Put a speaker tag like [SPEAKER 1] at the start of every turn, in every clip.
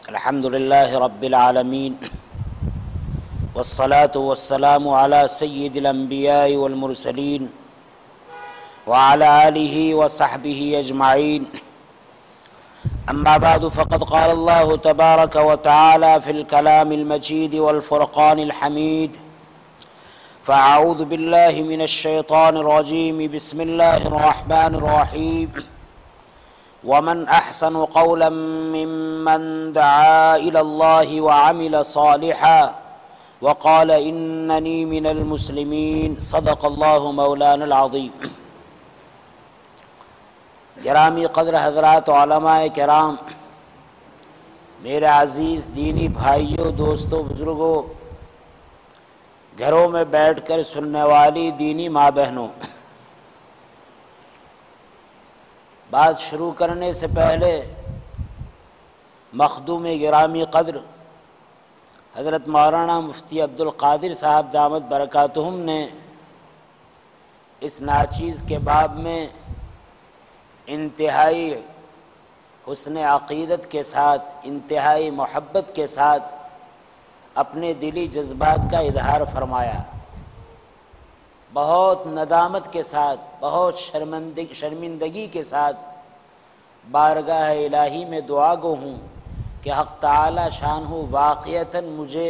[SPEAKER 1] الحمد لله رب العالمين والصلاة والسلام على سيد الأنبياء والمرسلين وعلى آله وصحبه أجمعين. أما بعد، فقد قال الله تبارك وتعالى في الكلام المجيد والفرقان الحميد: فأعوذ بالله من الشيطان الرجيم، بسم الله الرحمن الرحيم. ومن أحسن قولا ممن دعا إلى الله وعمل صالحا وقال إنني من المسلمين. صدق الله مولانا العظيم. گرامی قدر حضرات علماء کرام، میرے عزیز دینی بھائیوں، دوستوں، بزرگوں، گھروں میں بیٹھ کر سننے والی دینی ماں بہنوں، بات شروع کرنے سے پہلے مخدوم گرامی قدر حضرت مولانا مفتی عبدالقادر صاحب دامت برکاتہم نے اس ناچیز کے باب میں انتہائی حسن عقیدت کے ساتھ، انتہائی محبت کے ساتھ اپنے دلی جذبات کا اظہار فرمایا. بہت ندامت کے ساتھ، بہت شرمندگی کے ساتھ بارگاہ الہی میں دعا گو ہوں کہ حق تعالی شانہ واقعتاً مجھے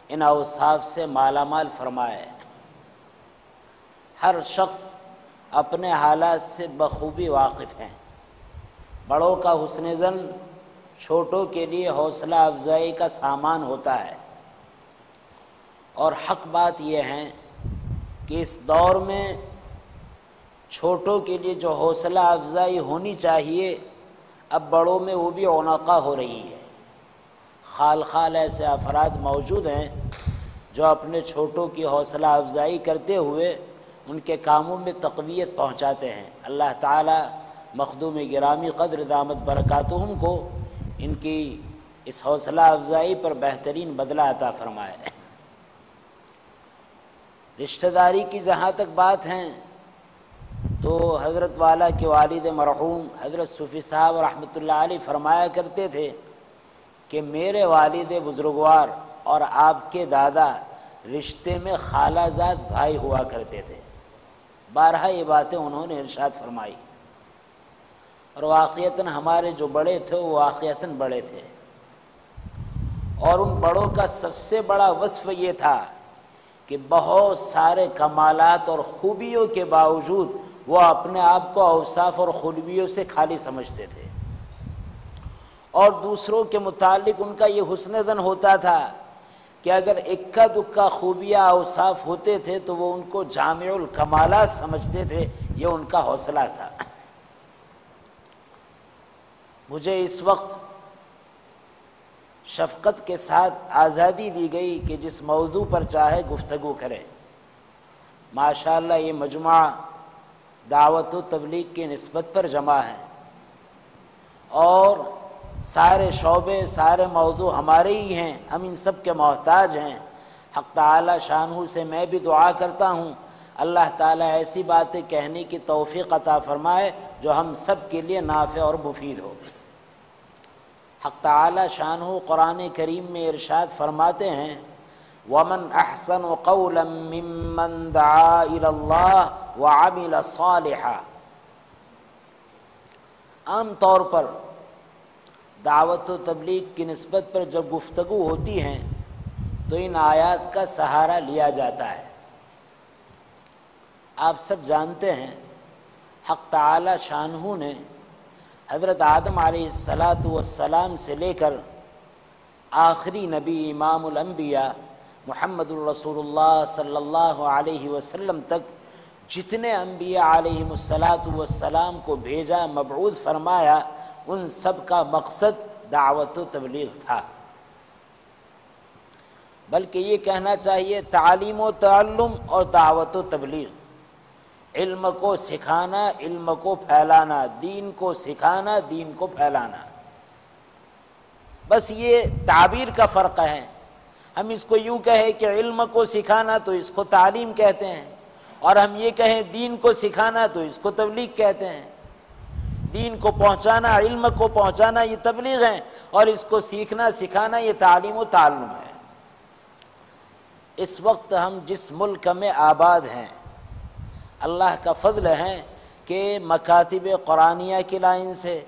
[SPEAKER 1] ان اوصاف سے مالا مال فرمائے. ہر شخص اپنے حالات سے بخوبی واقف ہیں. بڑوں کا حسن ظن چھوٹوں کے لیے حوصلہ افزائی کا سامان ہوتا ہے، اور حق بات یہ ہے کہ اس دور میں چھوٹوں کے لیے جو حوصلہ افزائی ہونی چاہیے، اب بڑوں میں وہ بھی عنقا ہو رہی ہے. خال خال ایسے افراد موجود ہیں جو اپنے چھوٹوں کی حوصلہ افزائی کرتے ہوئے ان کے کاموں میں تقویت پہنچاتے ہیں. اللہ تعالی مخدوم گرامی قدر دامت برکاتہم کو ان کی اس حوصلہ افزائی پر بہترین بدلہ عطا فرمائے. رشتہ داری کی جہاں تک بات ہے تو حضرت والا کے والد مرحوم حضرت صوفی صاحب رحمۃ اللہ علیہ فرمایا کرتے تھے کہ میرے والد بزرگوار اور آپ کے دادا رشتے میں خالہ زاد بھائی ہوا کرتے تھے. بارہا یہ باتیں انہوں نے ارشاد فرمائی، اور واقعتاً ہمارے جو بڑے تھے وہ واقعتاً بڑے تھے، اور ان بڑوں کا سب سے بڑا وصف یہ تھا کہ بہت سارے کمالات اور خوبیوں کے باوجود وہ اپنے آپ کو اوصاف اور خوبیوں سے خالی سمجھتے تھے، اور دوسروں کے متعلق ان کا یہ حسن ظن ہوتا تھا کہ اگر اکا دکا خوبیاں اوصاف ہوتے تھے تو وہ ان کو جامع الکمالات سمجھتے تھے. یہ ان کا حوصلہ تھا. مجھے اس وقت شفقت کے ساتھ آزادی دی گئی کہ جس موضوع پر چاہے گفتگو کرے. ماشاءاللہ یہ مجموعہ دعوت و تبلیغ کی نسبت پر جمع ہے، اور سارے شعبے، سارے موضوع ہمارے ہی ہیں، ہم ان سب کے محتاج ہیں. حق تعالی شانہ سے میں بھی دعا کرتا ہوں اللہ تعالی ایسی باتیں کہنے کی توفیق عطا فرمائے جو ہم سب کے لیے نافع اور مفید ہو. حق تعالی شانہ قرآن کریم میں ارشاد فرماتے ہیں: وَمَنْ أَحْسَنُ قَوْلًا مِّمَّنْ دَعَا إِلَى اللَّهِ وَعَمِلَ صَالِحًا. عام طور پر دعوت و تبلیغ کی نسبت پر جب گفتگو ہوتی ہیں تو ان آیات کا سہارا لیا جاتا ہے. آپ سب جانتے ہیں حق تعالی شانہ نے حضرت آدم علیہ السلام سے لے کر آخری نبی امام الانبیاء محمد الرسول اللہ صلی اللہ علیہ وسلم تک جتنے انبیاء علیہم السلام کو بھیجا، مبعوث فرمایا، ان سب کا مقصد دعوت و تبلیغ تھا. بلکہ یہ کہنا چاہیے تعلیم و تعلم اور دعوت و تبلیغ، علم کو سکھانا، علم کو پھیلانا، دین کو سکھانا، دین کو پھیلانا. بس یہ تعبیر کا فرق ہے. ہم اس کو یوں کہیں کہ علم کو سکھانا تو اس کو تعلیم کہتے ہیں، اور ہم یہ کہیں دین کو سکھانا تو اس کو تبلیغ کہتے ہیں. دین کو پہنچانا، علم کو پہنچانا یہ تبلیغ ہے، اور اس کو سیکھنا سکھانا یہ تعلیم و تعلم ہے۔ اس وقت ہم جس ملک میں آباد ہیں، اللہ کا فضل ہے کہ مکاتب قرآنیہ کی لائن سے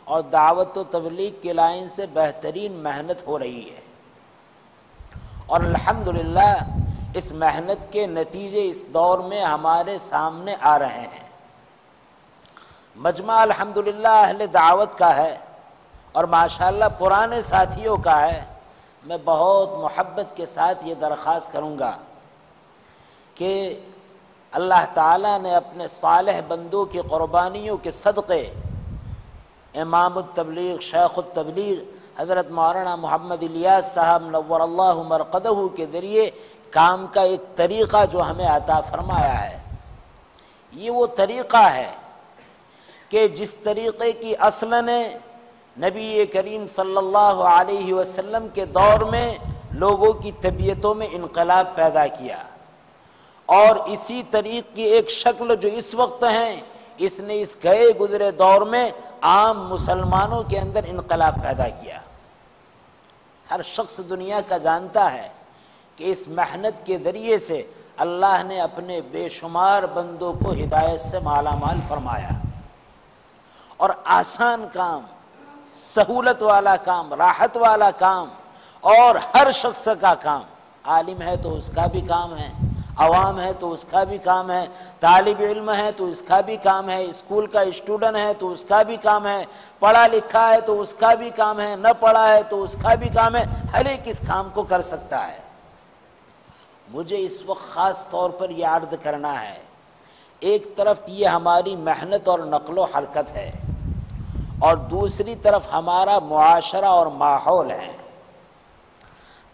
[SPEAKER 1] اور دعوت و تبلیغ کی لائن سے بہترین محنت ہو رہی ہے، اور الحمدللہ اس محنت کے نتیجے اس دور میں ہمارے سامنے آ رہے ہیں۔ مجمع الحمدللہ اہل دعوت کا ہے، اور ماشاءاللہ پرانے ساتھیوں کا ہے۔ میں بہت محبت کے ساتھ یہ درخواست کروں گا کہ اللہ تعالیٰ نے اپنے صالح بندوں کی قربانیوں کے صدقے امام التبلیغ شیخ التبلیغ حضرت مولانا محمد الیاس صاحب نور اللہ مرقدہ کے ذریعے کام کا ایک طریقہ جو ہمیں عطا فرمایا ہے، یہ وہ طریقہ ہے کہ جس طریقے کی اصلاً نبی کریم صلی اللہ علیہ وسلم کے دور میں لوگوں کی طبیعتوں میں انقلاب پیدا کیا، اور اسی طریق کی ایک شکل جو اس وقت ہیں، اس نے اس گئے گزرے دور میں عام مسلمانوں کے اندر انقلاب پیدا کیا۔ ہر شخص دنیا کا جانتا ہے کہ اس محنت کے ذریعے سے اللہ نے اپنے بے شمار بندوں کو ہدایت سے مالا مال فرمایا، اور آسان کام، سہولت والا کام، راحت والا کام، اور ہر شخص کا کام، عالم ہے تو اس کا بھی کام ہے، عوام ہے تو اس کا بھی کام ہے، طالب علم ہے تو اس کا بھی کام ہے، اسکول کا اسٹوڈنٹ ہے تو اس کا بھی کام ہے، پڑھا لکھا ہے تو اس کا بھی کام ہے، نہ پڑھا ہے تو اس کا بھی کام ہے، ہر ایک اس کام کو کر سکتا ہے۔ مجھے اس وقت خاص طور پر یہ عرض کرنا ہے، ایک طرف یہ ہماری محنت اور نقل و حرکت ہے، اور دوسری طرف ہمارا معاشرہ اور ماحول ہے۔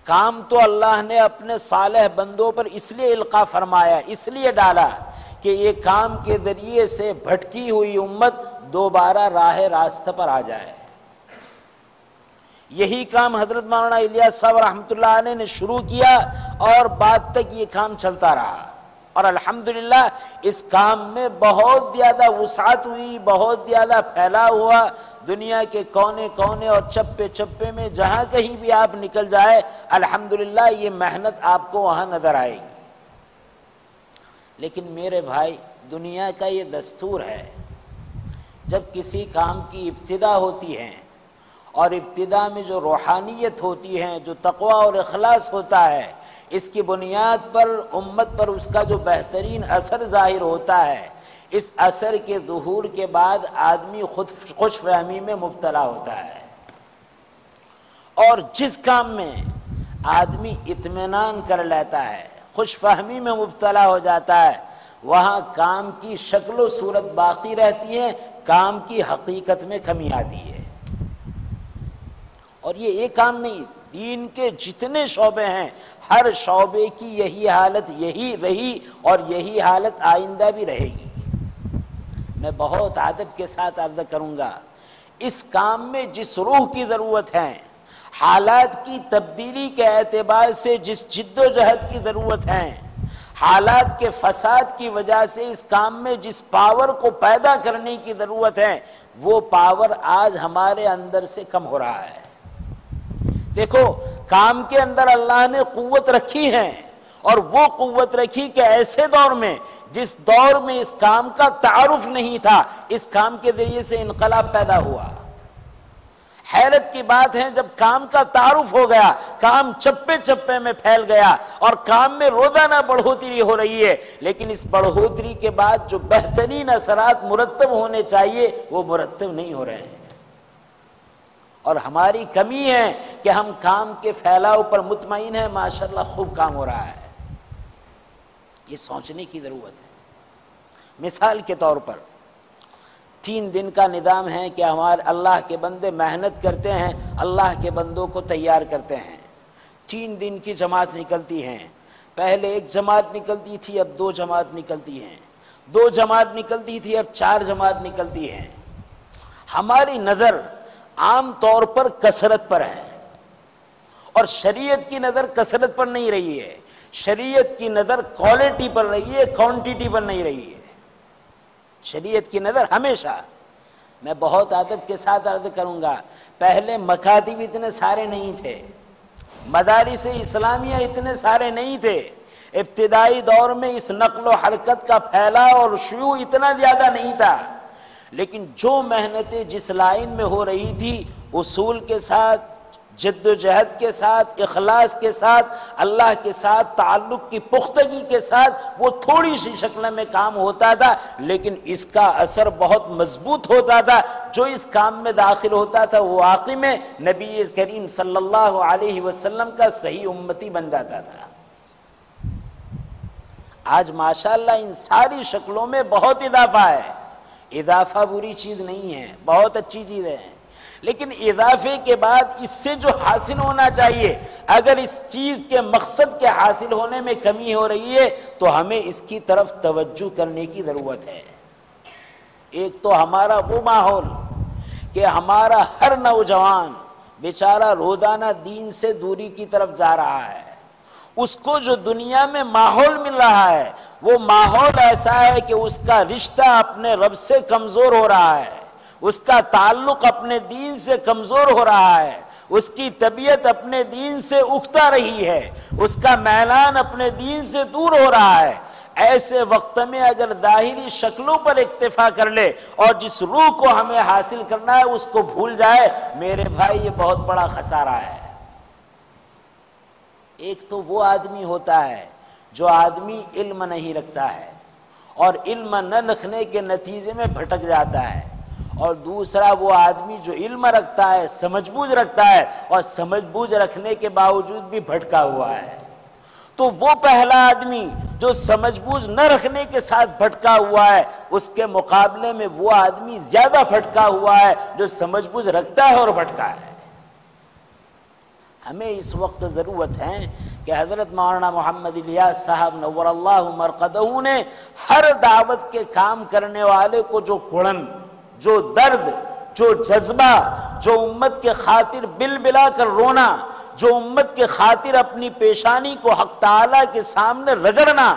[SPEAKER 1] کام تو اللہ نے اپنے صالح بندوں پر اس لیے القاء فرمایا، اس لیے ڈالا کہ یہ کام کے ذریعے سے بھٹکی ہوئی امت دوبارہ راہ راستہ پر آ جائے۔ یہی کام حضرت مولانا الیاس صاحب رحمۃ اللہ علیہ نے شروع کیا، اور بعد تک یہ کام چلتا رہا، اور الحمدللہ اس کام میں بہت زیادہ وسعت ہوئی، بہت زیادہ پھیلا ہوا، دنیا کے کونے کونے اور چپے چپے میں جہاں کہیں بھی آپ نکل جائے، الحمدللہ یہ محنت آپ کو وہاں نظر آئے گی۔ لیکن میرے بھائی، دنیا کا یہ دستور ہے، جب کسی کام کی ابتدا ہوتی ہے، اور ابتدا میں جو روحانیت ہوتی ہے، جو تقوی اور اخلاص ہوتا ہے، اس کی بنیاد پر امت پر اس کا جو بہترین اثر ظاہر ہوتا ہے، اس اثر کے ظہور کے بعد آدمی خود خوش فہمی میں مبتلا ہوتا ہے، اور جس کام میں آدمی اطمینان کر لیتا ہے، خوش فہمی میں مبتلا ہو جاتا ہے، وہاں کام کی شکل و صورت باقی رہتی ہے، کام کی حقیقت میں کمی آتی ہے۔ اور یہ ایک کام نہیں، دین کے جتنے شعبے ہیں، ہر شعبے کی یہی حالت یہی رہی، اور یہی حالت آئندہ بھی رہے گی۔ میں بہت ادب کے ساتھ عرض کروں گا، اس کام میں جس روح کی ضرورت ہے، حالات کی تبدیلی کے اعتبار سے جس جد و جہد کی ضرورت ہے، حالات کے فساد کی وجہ سے اس کام میں جس پاور کو پیدا کرنے کی ضرورت ہے، وہ پاور آج ہمارے اندر سے کم ہو رہا ہے۔ دیکھو، کام کے اندر اللہ نے قوت رکھی ہے، اور وہ قوت رکھی کہ ایسے دور میں، جس دور میں اس کام کا تعارف نہیں تھا، اس کام کے ذریعے سے انقلاب پیدا ہوا۔ حیرت کی بات ہے، جب کام کا تعارف ہو گیا، کام چپے چپے میں پھیل گیا، اور کام میں روزانہ بڑھوتری ہو رہی ہے، لیکن اس بڑھوتری کے بعد جو بہترین اثرات مرتب ہونے چاہیے وہ مرتب نہیں ہو رہے ہیں، اور ہماری کمی ہے کہ ہم کام کے پھیلاؤ پر مطمئن ہیں۔ ماشاءاللہ خوب کام ہو رہا ہے، یہ سوچنے کی ضرورت ہے۔ مثال کے طور پر 3 دن کا نظام ہے کہ ہمارے اللہ کے بندے محنت کرتے ہیں، اللہ کے بندوں کو تیار کرتے ہیں۔ 3 دن کی جماعت نکلتی ہیں، پہلے 1 جماعت نکلتی تھی، اب 2 جماعت نکلتی ہیں، 2 جماعت نکلتی تھی، اب 4 جماعت نکلتی ہیں۔ ہماری نظر عام طور پر کثرت پر ہے، اور شریعت کی نظر کثرت پر نہیں رہی ہے، شریعت کی نظر کوالٹی پر رہی ہے، کوانٹیٹی پر نہیں رہی ہے۔ شریعت کی نظر ہمیشہ میں بہت ادب کے ساتھ عرض کروں گا، پہلے مکاتب اتنے سارے نہیں تھے، مدارس اسلامیہ اتنے سارے نہیں تھے، ابتدائی دور میں اس نقل و حرکت کا پھیلاؤ اور شیوع اتنا زیادہ نہیں تھا، لیکن جو محنتیں جس لائن میں ہو رہی تھی، اصول کے ساتھ، جد و جہد کے ساتھ، اخلاص کے ساتھ، اللہ کے ساتھ تعلق کی پختگی کے ساتھ، وہ تھوڑی سی شکل میں کام ہوتا تھا لیکن اس کا اثر بہت مضبوط ہوتا تھا۔ جو اس کام میں داخل ہوتا تھا وہ واقعی میں نبی کریم صلی اللہ علیہ وسلم کا صحیح امتی بن جاتا تھا۔ آج ماشاءاللہ ان ساری شکلوں میں بہت اضافہ ہے، اضافہ بری چیز نہیں ہے، بہت اچھی چیز ہے، لیکن اضافے کے بعد اس سے جو حاصل ہونا چاہیے، اگر اس چیز کے مقصد کے حاصل ہونے میں کمی ہو رہی ہے تو ہمیں اس کی طرف توجہ کرنے کی ضرورت ہے۔ ایک تو ہمارا وہ ماحول کہ ہمارا ہر نوجوان بیچارہ روزانہ دین سے دوری کی طرف جا رہا ہے، اس کو جو دنیا میں ماحول مل رہا ہے وہ ماحول ایسا ہے کہ اس کا رشتہ اپنے رب سے کمزور ہو رہا ہے، اس کا تعلق اپنے دین سے کمزور ہو رہا ہے، اس کی طبیعت اپنے دین سے اکتا رہی ہے، اس کا میلان اپنے دین سے دور ہو رہا ہے۔ ایسے وقت میں اگر ظاہری شکلوں پر اکتفا کر لے اور جس روح کو ہمیں حاصل کرنا ہے اس کو بھول جائے، میرے بھائی یہ بہت بڑا خسارہ ہے۔ ایک تو وہ آدمی ہوتا ہے جو آدمی علم نہیں رکھتا ہے اور علم نہ رکھنے کے نتیجے میں بھٹک جاتا ہے، اور دوسرا وہ آدمی جو علم رکھتا ہے، سمجھ بوجھ رکھتا ہے اور سمجھ بوجھ رکھنے کے باوجود بھی بھٹکا ہوا ہے۔ تو وہ پہلا آدمی جو سمجھ بوجھ نہ رکھنے کے ساتھ بھٹکا ہوا ہے، اس کے مقابلے میں وہ آدمی زیادہ بھٹکا ہوا ہے جو سمجھ بوجھ رکھتا ہے اور بھٹکا ہے۔ ہمیں اس وقت ضرورت ہے کہ حضرت مولانا محمد الیاس صاحب نور اللہ مرقدہ نے ہر دعوت کے کام کرنے والے کو جو کڑن، جو درد، جو جذبہ، جو امت کے خاطر بل بلا کر رونا، جو امت کے خاطر اپنی پیشانی کو حق تعالیٰ کے سامنے رگڑنا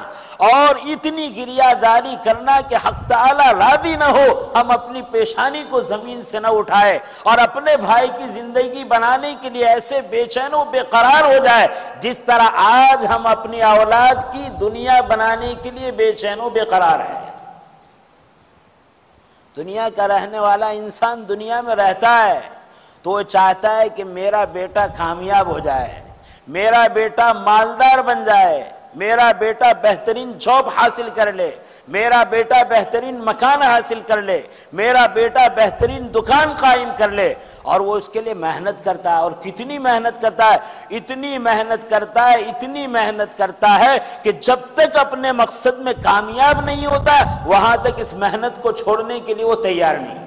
[SPEAKER 1] اور اتنی گریہ داری کرنا کہ حق تعالیٰ راضی نہ ہو، ہم اپنی پیشانی کو زمین سے نہ اٹھائے اور اپنے بھائی کی زندگی بنانے کے لیے ایسے بے چین و بے قرار ہو جائے جس طرح آج ہم اپنی اولاد کی دنیا بنانے کے لیے بے چین و بے قرار ہیں۔ دنیا کا رہنے والا انسان دنیا میں رہتا ہے تو وہ چاہتا ہے کہ میرا بیٹا کامیاب ہو جائے، میرا بیٹا مالدار بن جائے، میرا بیٹا بہترین جاب حاصل کر لے، میرا بیٹا بہترین مکان حاصل کر لے، میرا بیٹا بہترین دکان قائم کر لے، اور وہ اس کے لیے محنت کرتا ہے۔ اور کتنی محنت کرتا ہے؟ اتنی محنت کرتا ہے، اتنی محنت کرتا ہے کہ جب تک اپنے مقصد میں کامیاب نہیں ہوتا وہاں تک اس محنت کو چھوڑنے کے لیے وہ تیار نہیں،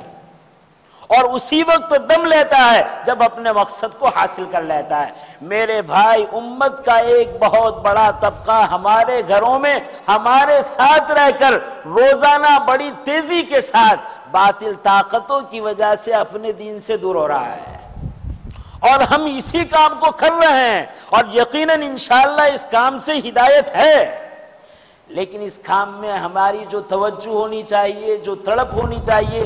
[SPEAKER 1] اور اسی وقت دم لیتا ہے جب اپنے مقصد کو حاصل کر لیتا ہے۔ میرے بھائی، امت کا ایک بہت بڑا طبقہ ہمارے گھروں میں ہمارے ساتھ رہ کر روزانہ بڑی تیزی کے ساتھ باطل طاقتوں کی وجہ سے اپنے دین سے دور ہو رہا ہے، اور ہم اسی کام کو کر رہے ہیں، اور یقیناً انشاءاللہ اس کام سے ہدایت ہے، لیکن اس کام میں ہماری جو توجہ ہونی چاہیے، جو تڑپ ہونی چاہیے،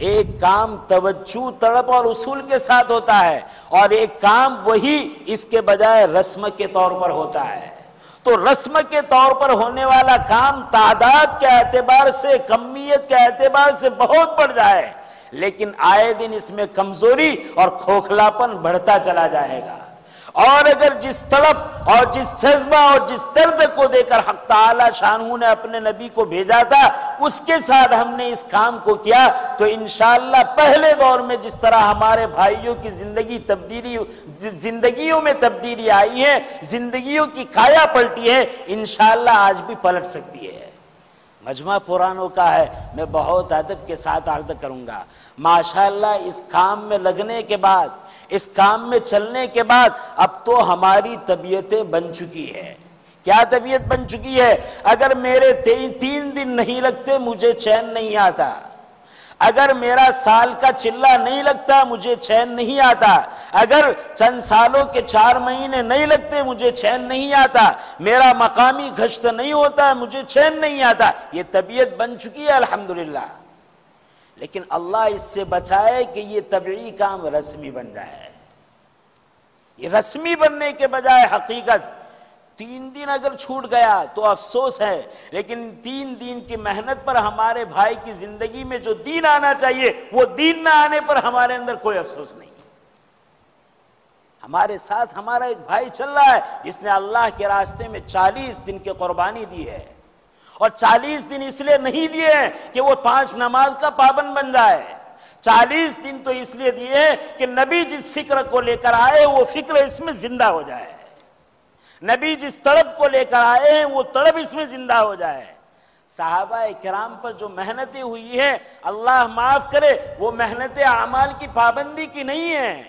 [SPEAKER 1] ایک کام توجہ، تڑپ اور اصول کے ساتھ ہوتا ہے، اور ایک کام وہی اس کے بجائے رسم کے طور پر ہوتا ہے۔ تو رسم کے طور پر ہونے والا کام تعداد کے اعتبار سے، کمیت کے اعتبار سے بہت بڑھ جائے، لیکن آئے دن اس میں کمزوری اور کھوکھلاپن بڑھتا چلا جائے گا۔ اور اگر جس طلب اور جس جذبہ اور جس درد کو دے کر حق تعالی شانہ نے اپنے نبی کو بھیجا تھا اس کے ساتھ ہم نے اس کام کو کیا تو انشاءاللہ پہلے دور میں جس طرح ہمارے بھائیوں کی زندگیوں میں تبدیلی آئی ہے، زندگیوں کی کایا پلٹی ہے، انشاءاللہ آج بھی پلٹ سکتی ہے۔ مجمع پرانوں کا ہے، میں بہت ادب کے ساتھ عرض کروں گا، ماشاءاللہ اس کام میں لگنے کے بعد، اس کام میں چلنے کے بعد اب تو ہماری طبیعتیں بن چکی ہے۔ کیا طبیعت بن چکی ہے؟ اگر میرے 3 دن نہیں لگتے مجھے چین نہیں آتا، اگر میرا سال کا چلہ نہیں لگتا مجھے چین نہیں آتا، اگر چند سالوں کے 4 مہینے نہیں لگتے مجھے چین نہیں آتا، میرا مقامی گھشت نہیں ہوتا مجھے چین نہیں آتا۔ یہ طبیعت بن چکی ہے الحمدللہ، لیکن اللہ اس سے بچائے کہ یہ طبعی کام رسمی بن جائے. یہ رسمی بننے کے بجائے حقیقت 3 دن اگر چھوٹ گیا تو افسوس ہے، لیکن 3 دن کی محنت پر ہمارے بھائی کی زندگی میں جو دین آنا چاہیے وہ دین نہ آنے پر ہمارے اندر کوئی افسوس نہیں. ہمارے ساتھ ہمارا ایک بھائی چل رہا ہے جس نے اللہ کے راستے میں 40 دن کی قربانی دی ہے، اور 40 دن اس لیے نہیں دیے ہیں کہ وہ 5 نماز کا پابند بن جائے. 40 دن تو اس لیے دیے ہیں کہ نبی جس فکر کو لے کر آئے وہ فکر اس میں زندہ ہو جائے. نبی جس طلب کو لے کر آئے ہیں وہ طلب اس میں زندہ ہو جائے. صحابہ کرام پر جو محنتیں ہوئی ہیں اللہ معاف کرے، وہ محنتیں اعمال کی پابندی کی نہیں ہیں،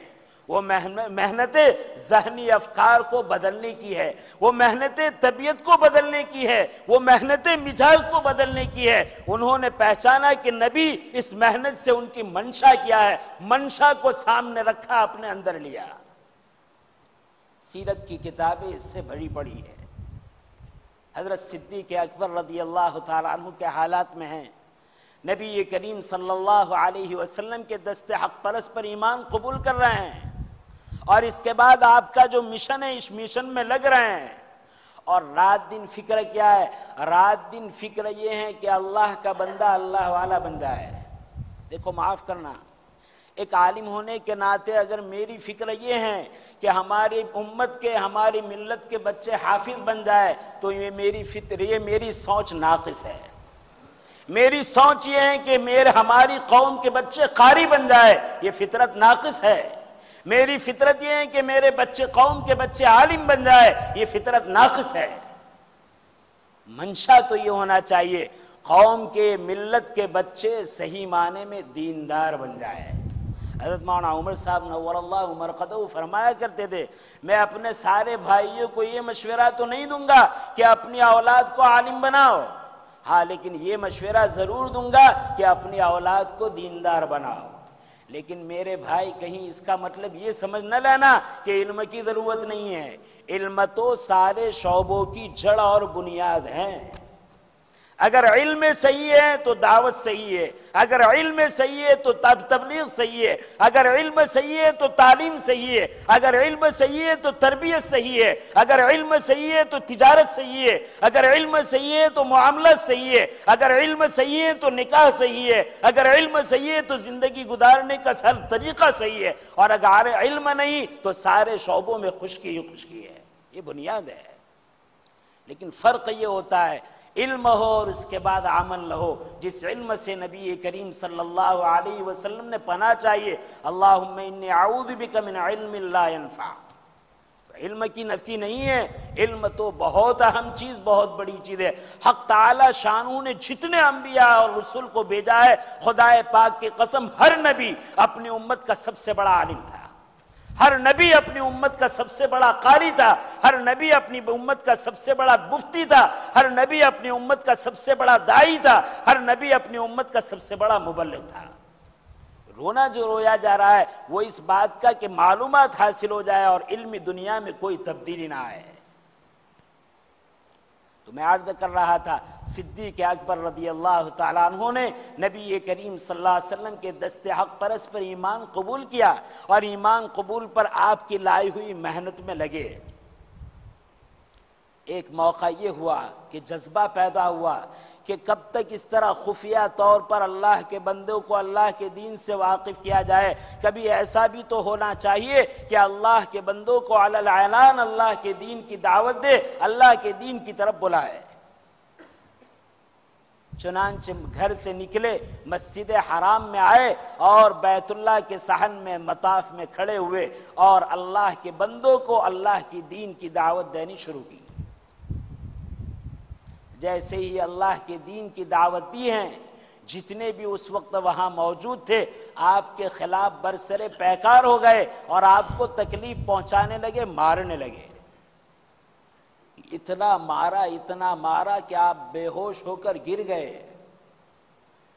[SPEAKER 1] وہ محنتیں ذہنی افکار کو بدلنے کی ہے، وہ محنتیں طبیعت کو بدلنے کی ہے، وہ محنتیں مزاج کو بدلنے کی ہے. انہوں نے پہچانا کہ نبی اس محنت سے ان کی منشا کیا ہے، منشا کو سامنے رکھا، اپنے اندر لیا. سیرت کی کتابیں اس سے بھری پڑی ہے. حضرت صدیق اکبر رضی اللہ تعالیٰ عنہ کے حالات میں ہیں، نبی کریم صلی اللہ علیہ وسلم کے دست حق پرست پر ایمان قبول کر رہے ہیں، اور اس کے بعد آپ کا جو مشن ہے اس مشن میں لگ رہے ہیں. اور رات دن فکر کیا ہے؟ رات دن فکر یہ ہے کہ اللہ کا بندہ اللہ والا بن جائے. دیکھو معاف کرنا، ایک عالم ہونے کے ناطے اگر میری فکر یہ ہے کہ ہماری امت کے، ہماری ملت کے بچے حافظ بن جائے تو یہ میری سوچ ناقص ہے. میری سوچ یہ ہے کہ ہماری قوم کے بچے قاری بن جائے، یہ فطرت ناقص ہے. میری فطرت یہ ہے کہ میرے بچے، قوم کے بچے عالم بن جائے، یہ فطرت ناقص ہے. منشا تو یہ ہونا چاہیے قوم کے، ملت کے بچے صحیح معنی میں دیندار بن جائے. حضرت مولانا عمر صاحب نور اللہ مرقدہ فرمایا کرتے تھے، میں اپنے سارے بھائیوں کو یہ مشورہ تو نہیں دوں گا کہ اپنی اولاد کو عالم بناؤ، ہاں لیکن یہ مشورہ ضرور دوں گا کہ اپنی اولاد کو دیندار بناؤ. لیکن میرے بھائی کہیں اس کا مطلب یہ سمجھ نہ لینا کہ علم کی ضرورت نہیں ہے. علم تو سارے شعبوں کی جڑ اور بنیاد ہیں. اگر علم صحیح ہے تو دعوت صحیح ہے، اگر علم صحیح ہے تو تبلیغ صحیح ہے، اگر علم صحیح ہے تو تعلیم صحیح ہے، اگر علم صحیح ہے تو تربیت صحیح ہے، اگر علم صحیح ہے تو تجارت صحیح ہے، اگر علم صحیح ہے تو معاملات صحیح ہے، اگر علم صحیح ہے تو نکاح صحیح ہے، اگر علم صحیح ہے تو زندگی گزارنے کا ہر طریقہ صحیح ہے، اور اگر علم نہیں تو سارے شعبوں میں خشکی ہی خشکی ہے. یہ بنیاد ہے. لیکن فرق یہ ہوتا ہے علم ہو اور اس کے بعد عمل ہو. جس علم سے نبی کریم صلی اللہ علیہ وسلم نے پناہ چاہیے، اللہم انی اعوذ بک من علم لا ینفع. علم کی نفی نہیں ہے، علم تو بہت اہم چیز، بہت بڑی چیز ہے. حق تعالی شانہ نے جتنے انبیاء اور رسول کو بھیجا ہے، خدا پاک کی قسم ہر نبی اپنی امت کا سب سے بڑا عالم تھا، ہر نبی اپنی امت کا سب سے بڑا قاری تھا، ہر نبی اپنی امت کا سب سے بڑا مفتی تھا، ہر نبی اپنی امت کا سب سے بڑا داعی تھا، ہر نبی اپنی امت کا سب سے بڑا مبلغ تھا. رونا جو رویا جا رہا ہے وہ اس بات کا کہ معلومات حاصل ہو جائے اور علمی دنیا میں کوئی تبدیلی نہ آئے. تو میں عرض کر رہا تھا، صدیق اکبر رضی اللہ تعالیٰ عنہ نے نبی کریم صلی اللہ علیہ وسلم کے دست حق پرست پر ایمان قبول کیا، اور ایمان قبول پر آپ کی لائی ہوئی محنت میں لگے. ایک موقع یہ ہوا کہ جذبہ پیدا ہوا کہ کب تک اس طرح خفیہ طور پر اللہ کے بندوں کو اللہ کے دین سے واقف کیا جائے. کبھی ایسا بھی تو ہونا چاہیے کہ اللہ کے بندوں کو علی العلان اللہ کے دین کی دعوت دے، اللہ کے دین کی طرف بلائے. چنانچہ گھر سے نکلے، مسجد حرام میں آئے اور بیت اللہ کے صحن میں مطاف میں کھڑے ہوئے اور اللہ کے بندوں کو اللہ کی دین کی دعوت دینی شروع کی. جیسے ہی اللہ کے دین کی دعوت دی ہیں، جتنے بھی اس وقت وہاں موجود تھے آپ کے خلاف برسرے پیکار ہو گئے اور آپ کو تکلیف پہنچانے لگے، مارنے لگے. اتنا مارا کہ آپ بے ہوش ہو کر گر گئے.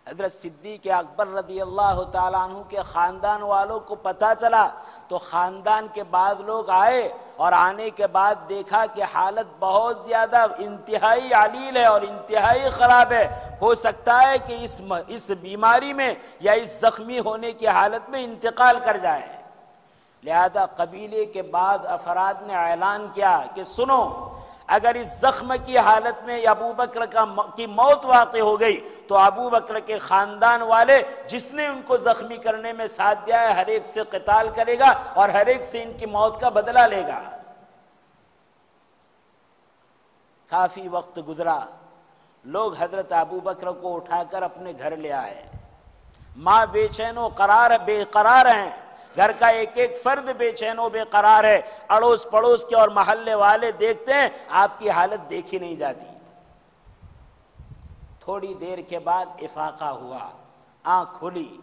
[SPEAKER 1] حضرت صدیق اکبر رضی اللہ تعالیٰ عنہ کے خاندان والوں کو پتہ چلا تو خاندان کے بعد لوگ آئے، اور آنے کے بعد دیکھا کہ حالت بہت زیادہ انتہائی علیل ہے اور انتہائی خراب ہے، ہو سکتا ہے کہ اس بیماری میں یا اس زخمی ہونے کی حالت میں انتقال کر جائے۔ لہذا قبیلے کے بعد افراد نے اعلان کیا کہ سنو، اگر اس زخم کی حالت میں ابو بکر کی موت واقع ہو گئی تو ابو بکر کے خاندان والے جس نے ان کو زخمی کرنے میں ساتھ دیا ہے ہر ایک سے قتال کرے گا اور ہر ایک سے ان کی موت کا بدلہ لے گا۔ کافی وقت گزرا، لوگ حضرت ابو بکر کو اٹھا کر اپنے گھر لے آئے۔ ماں بے چین و بے قرار ہیں، گھر کا ایک ایک فرد بے چین و بے قرار ہے، اڑوس پڑوس کے اور محلے والے دیکھتے ہیں آپ کی حالت دیکھی نہیں جاتی۔ تھوڑی دیر کے بعد افاقہ ہوا، آنکھ کھلی۔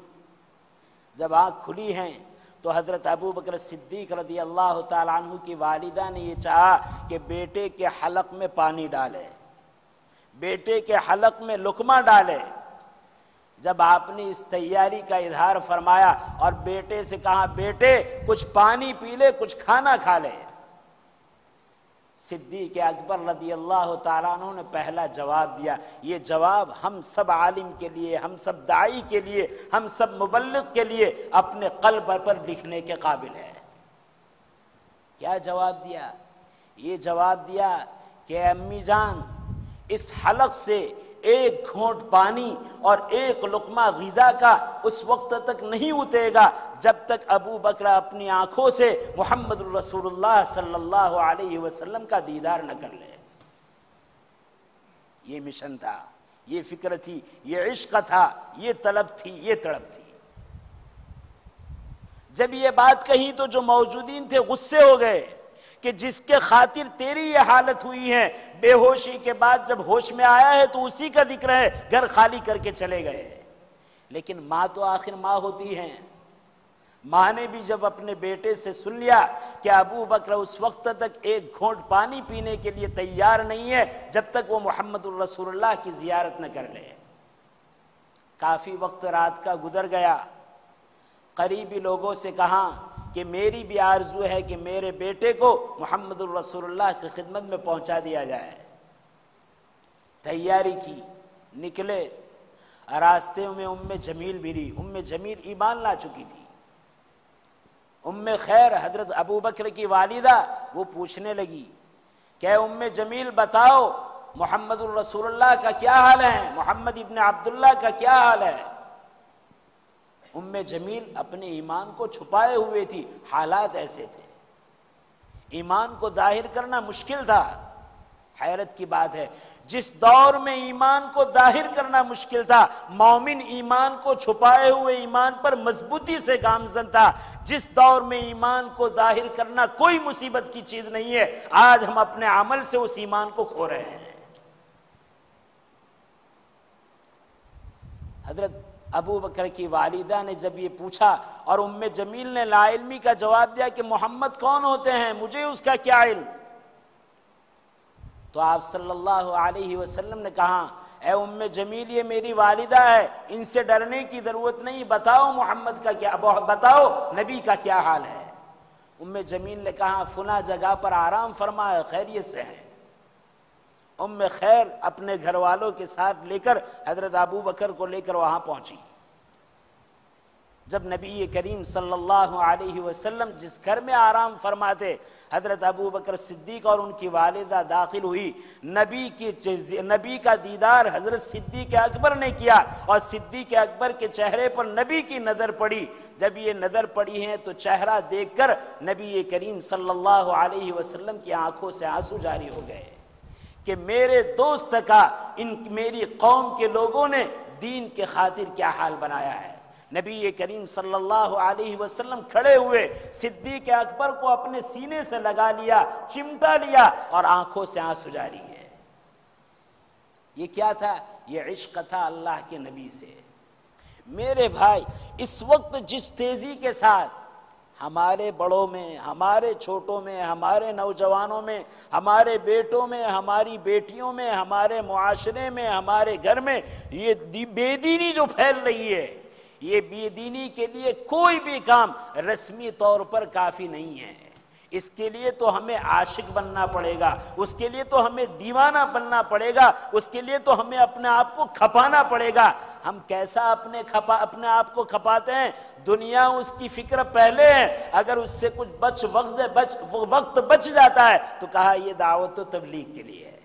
[SPEAKER 1] جب آنکھ کھلی ہیں تو حضرت ابو بکر صدیق رضی اللہ تعالیٰ عنہ کی والدہ نے یہ چاہا کہ بیٹے کے حلق میں پانی ڈالے، بیٹے کے حلق میں لقمہ ڈالے۔ جب آپ نے اس تیاری کا اظہار فرمایا اور بیٹے سے کہا بیٹے کچھ پانی پی لے، کچھ کھانا کھا لے، صدیق اکبر رضی اللہ تعالیٰ عنہ نے پہلا جواب دیا۔ یہ جواب ہم سب عالم کے لیے، ہم سب داعی کے لیے، ہم سب مبلغ کے لیے اپنے قلب پر لکھنے کے قابل ہے۔ کیا جواب دیا؟ یہ جواب دیا کہ امی جان، اس حلق سے ایک گھونٹ پانی اور ایک لقمہ غذا کا اس وقت تک نہیں اترے گا جب تک ابو بکر اپنی آنکھوں سے محمد رسول اللہ صلی اللہ علیہ وسلم کا دیدار نہ کر لے۔ یہ مشن تھا، یہ فکر تھی، یہ عشق تھا، یہ طلب تھی، یہ تڑپ تھی۔ جب یہ بات کہی تو جو موجودین تھے غصے ہو گئے کہ جس کے خاطر تیری یہ حالت ہوئی ہے، بے ہوشی کے بعد جب ہوش میں آیا ہے تو اسی کا ذکر ہے، گھر خالی کر کے چلے گئے۔ لیکن ماں تو آخر ماں ہوتی ہیں، ماں نے بھی جب اپنے بیٹے سے سن لیا کہ ابو بکر اس وقت تک ایک گھونٹ پانی پینے کے لیے تیار نہیں ہے جب تک وہ محمد الرسول اللہ کی زیارت نہ کر لے۔ کافی وقت رات کا گزر گیا، قریبی لوگوں سے کہا کہ میری بھی آرزو ہے کہ میرے بیٹے کو محمد الرسول اللہ کی خدمت میں پہنچا دیا جائے۔ تیاری کی، نکلے، راستے میں جمیل بھی رہی۔ جمیل ایمان لا چکی تھی۔ خیر حضرت ابو بکر کی والدہ وہ پوچھنے لگی کہ جمیل بتاؤ محمد الرسول اللہ کا کیا حال ہے، محمد ابن عبداللہ کا کیا حال ہے؟ جمیل اپنے ایمان کو چھپائے ہوئے تھی، حالات ایسے تھے، ایمان کو ظاہر کرنا مشکل تھا۔ حیرت کی بات ہے، جس دور میں ایمان کو ظاہر کرنا مشکل تھا، مومن ایمان کو چھپائے ہوئے ایمان پر مضبوطی سے گامزن تھا۔ جس دور میں ایمان کو ظاہر کرنا کوئی مصیبت کی چیز نہیں ہے، آج ہم اپنے عمل سے اس ایمان کو کھو رہے ہیں۔ حضرت ابو بکر کی والدہ نے جب یہ پوچھا اور جمیل نے لا علمی کا جواب دیا کہ محمد کون ہوتے ہیں، مجھے اس کا کیا علم، تو آپ صلی اللہ علیہ وسلم نے کہا اے جمیل یہ میری والدہ ہے، ان سے ڈرنے کی ضرورت نہیں، بتاؤ محمد کا کیا، بتاؤ نبی کا کیا حال ہے۔ جمیل نے کہا فلاں جگہ پر آرام فرمائے، خیریت سے ہیں۔ خیر اپنے گھر والوں کے ساتھ لے کر حضرت ابو بکر کو لے کر وہاں پہنچی۔ جب نبی کریم صلی اللہ علیہ وسلم جس گھر میں آرام فرماتے حضرت ابو بکر صدیق اور ان کی والدہ داخل ہوئی، نبی کا دیدار حضرت صدیق اکبر نے کیا اور صدیق اکبر کے چہرے پر نبی کی نظر پڑی۔ جب یہ نظر پڑی ہے تو چہرہ دیکھ کر نبی کریم صلی اللہ علیہ وسلم کی آنکھوں سے آنسو جاری ہو گئے کہ میرے دوست کا میری قوم کے لوگوں نے دین کے خاطر کیا حال بنایا ہے۔ نبی کریم صلی اللہ علیہ وسلم کھڑے ہوئے، صدیق اکبر کو اپنے سینے سے لگا لیا، چمٹا لیا اور آنکھوں سے آنسو جاری ہے۔ یہ کیا تھا؟ یہ عشق تھا اللہ کے نبی سے۔ میرے بھائی، اس وقت جس تیزی کے ساتھ ہمارے بڑوں میں، ہمارے چھوٹوں میں، ہمارے نوجوانوں میں، ہمارے بیٹوں میں، ہماری بیٹیوں میں، ہمارے معاشرے میں، ہمارے گھر میں یہ بے دینی جو پھیل رہی ہے، یہ بے دینی کے لیے کوئی بھی کام رسمی طور پر کافی نہیں ہے۔ اس کے لیے تو ہمیں عاشق بننا پڑے گا، اس کے لیے تو ہمیں دیوانہ بننا پڑے گا، اس کے لیے تو ہمیں اپنے آپ کو کھپانا پڑے گا۔ ہم کیسا اپنے آپ کو کھپاتے ہیں؟ دنیا اس کی فکر پہلے ہے، اگر اس سے کچھ وقت بچ جاتا ہے تو کہا یہ دعوت و تبلیغ کے لیے ہے۔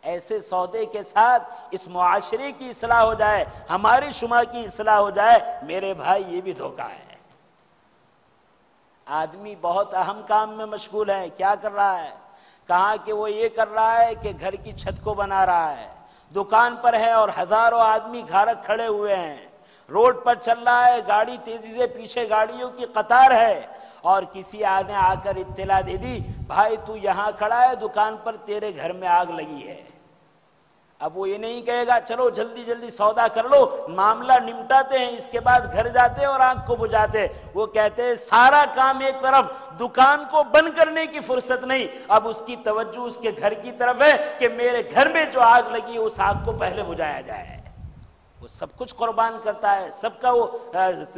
[SPEAKER 1] ایسے سودے کے ساتھ اس معاشرے کی اصلاح ہو جائے، ہماری شما کی اصلاح ہو جائے، میرے بھائی یہ بھی دھوکہ ہے۔ آدمی بہت اہم کام میں مشغول ہے، کیا کر رہا ہے؟ کہا کہ وہ یہ کر رہا ہے کہ گھر کی چھت کو بنا رہا ہے، دکان پر ہے اور ہزاروں آدمی گھارک کھڑے ہوئے ہیں، روڈ پر چل رہا ہے، گاڑی تیزی سے، پیچھے گاڑیوں کی قطار ہے، اور کسی نے آ کر اطلاع دے دی بھائی تو یہاں کھڑا ہے، دکان پر تیرے گھر میں آگ لگی ہے۔ اب وہ یہ نہیں کہے گا چلو جلدی جلدی سودا کر لو، معاملہ نمٹاتے ہیں، اس کے بعد گھر جاتے اور آنکھ کو بجھاتے۔ وہ کہتے ہیں سارا کام ایک طرف، دکان کو بند کرنے کی فرصت نہیں، اب اس کی توجہ اس کے گھر کی طرف ہے کہ میرے گھر میں جو آگ لگی اس آگ کو پہلے بجھایا جائے۔ وہ سب کچھ قربان کرتا ہے، سب کا وہ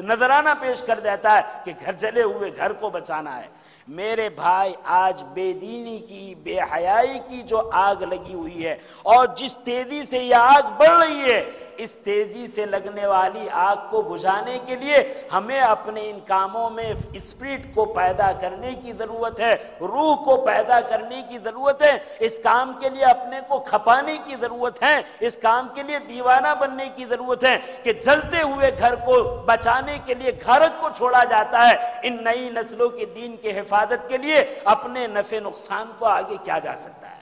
[SPEAKER 1] نذرانہ پیش کر دیتا ہے کہ گھر جلے ہوئے گھر کو بچانا ہے۔ میرے بھائی آج بے دینی کی، بے حیائی کی جو آگ لگی ہوئی ہے، اور جس تیزی سے یہ آگ بڑھ رہی ہے، اس تیزی سے لگنے والی آگ کو بجھانے کے لیے ہمیں اپنے ان کاموں میں اسپرٹ کو پیدا کرنے کی ضرورت ہے، روح کو پیدا کرنے کی ضرورت ہے، اس کام کے لیے اپنے کو کھپانے کی ضرورت ہے، اس کام کے لیے دیوانہ بننے کی ضرورت ہے کہ جلتے ہوئے گھر کو بچانے کے لیے گھرک کو چھوڑا جاتا ہے۔ ان نئی نسلوں کے دین کے حفاظت کے لیے اپنے نفع نقصان کو آگے کیا جا سکتا ہے؟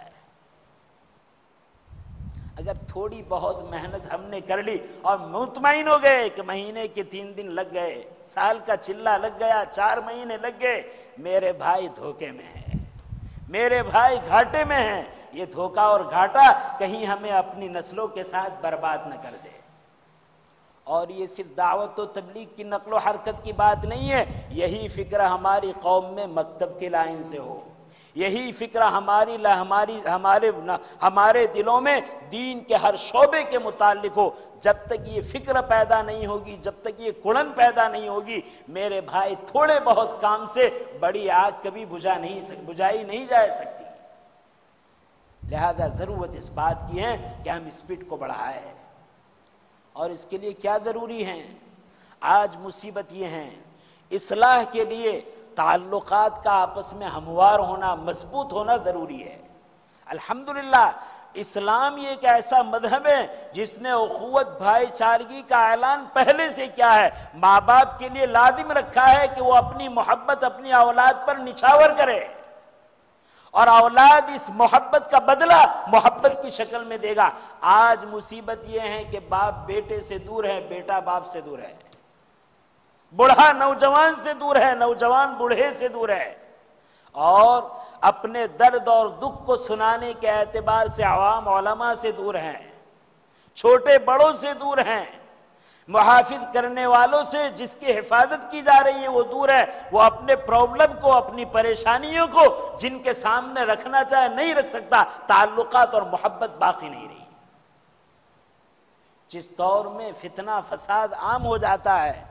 [SPEAKER 1] اگر تھوڑی بہت محنت ہم نے کر لی اور مطمئن ہو گئے کہ مہینے کے 3 دن لگ گئے، سال کا چلہ لگ گیا، 4 مہینے لگ گئے، میرے بھائی دھوکے میں ہیں، میرے بھائی گھاٹے میں ہیں۔ یہ دھوکہ اور گھاٹا کہیں ہمیں اپنی نسلوں کے ساتھ برباد نہ کر دے۔ اور یہ صرف دعوت و تبلیغ کی نقل و حرکت کی بات نہیں ہے، یہی فکر ہماری قوم میں مکتب کے لائن سے ہو، یہی فکر ہمارے دلوں میں دین کے ہر شعبے کے متعلق ہو۔ جب تک یہ فکر پیدا نہیں ہوگی، جب تک یہ کڑن پیدا نہیں ہوگی، میرے بھائی تھوڑے بہت کام سے بڑی آگ کبھی بجھائی نہیں جا سکتی۔ لہذا ضرورت اس بات کی ہے کہ ہم اسپرٹ کو بڑھائیں، اور اس کے لیے کیا ضروری ہے؟ آج مصیبت یہ ہے، اصلاح کے لیے تعلقات کا آپس میں ہموار ہونا، مضبوط ہونا ضروری ہے۔ الحمدللہ اسلام یہ ایک ایسا مذہب ہے جس نے اخوت، بھائی چارگی کا اعلان پہلے سے کیا ہے، ماں باپ کے لیے لازم رکھا ہے کہ وہ اپنی محبت اپنی اولاد پر نچھاور کرے، اور اولاد اس محبت کا بدلہ محبت کی شکل میں دے گا۔ آج مصیبت یہ ہے کہ باپ بیٹے سے دور ہے، بیٹا باپ سے دور ہے، بوڑھا نوجوان سے دور ہے، نوجوان بوڑھے سے دور ہے، اور اپنے درد اور دکھ کو سنانے کے اعتبار سے عوام علماء سے دور ہیں، چھوٹے بڑوں سے دور ہیں، محافظ کرنے والوں سے جس کی حفاظت کی جا رہی ہے وہ دور ہے، وہ اپنے پرابلم کو، اپنی پریشانیوں کو جن کے سامنے رکھنا چاہے نہیں رکھ سکتا۔ تعلقات اور محبت باقی نہیں رہی۔ جس دور میں فتنہ فساد عام ہو جاتا ہے،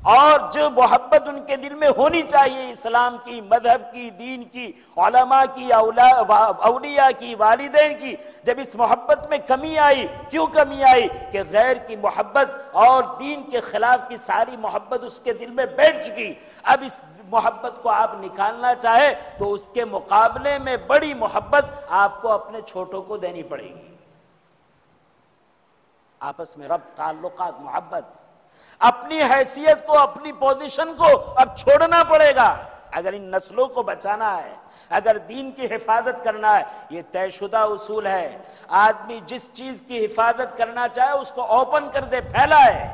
[SPEAKER 1] اور جو محبت ان کے دل میں ہونی چاہیے اسلام کی، مذہب کی، دین کی، علماء کی، اولیاء کی، والدین کی، جب اس محبت میں کمی آئی، کیوں کمی آئی؟ کہ غیر کی محبت اور دین کے خلاف کی ساری محبت اس کے دل میں بیٹھ چکی۔ اب اس محبت کو آپ نکالنا چاہے تو اس کے مقابلے میں بڑی محبت آپ کو اپنے چھوٹوں کو دینی پڑے گی۔ آپس میں ربط، تعلقات، محبت، اپنی حیثیت کو، اپنی پوزیشن کو اب چھوڑنا پڑے گا اگر ان نسلوں کو بچانا ہے، اگر دین کی حفاظت کرنا ہے۔ یہ طے شدہ اصول ہے، آدمی جس چیز کی حفاظت کرنا چاہے اس کو اوپن کر دے، پھیلائے،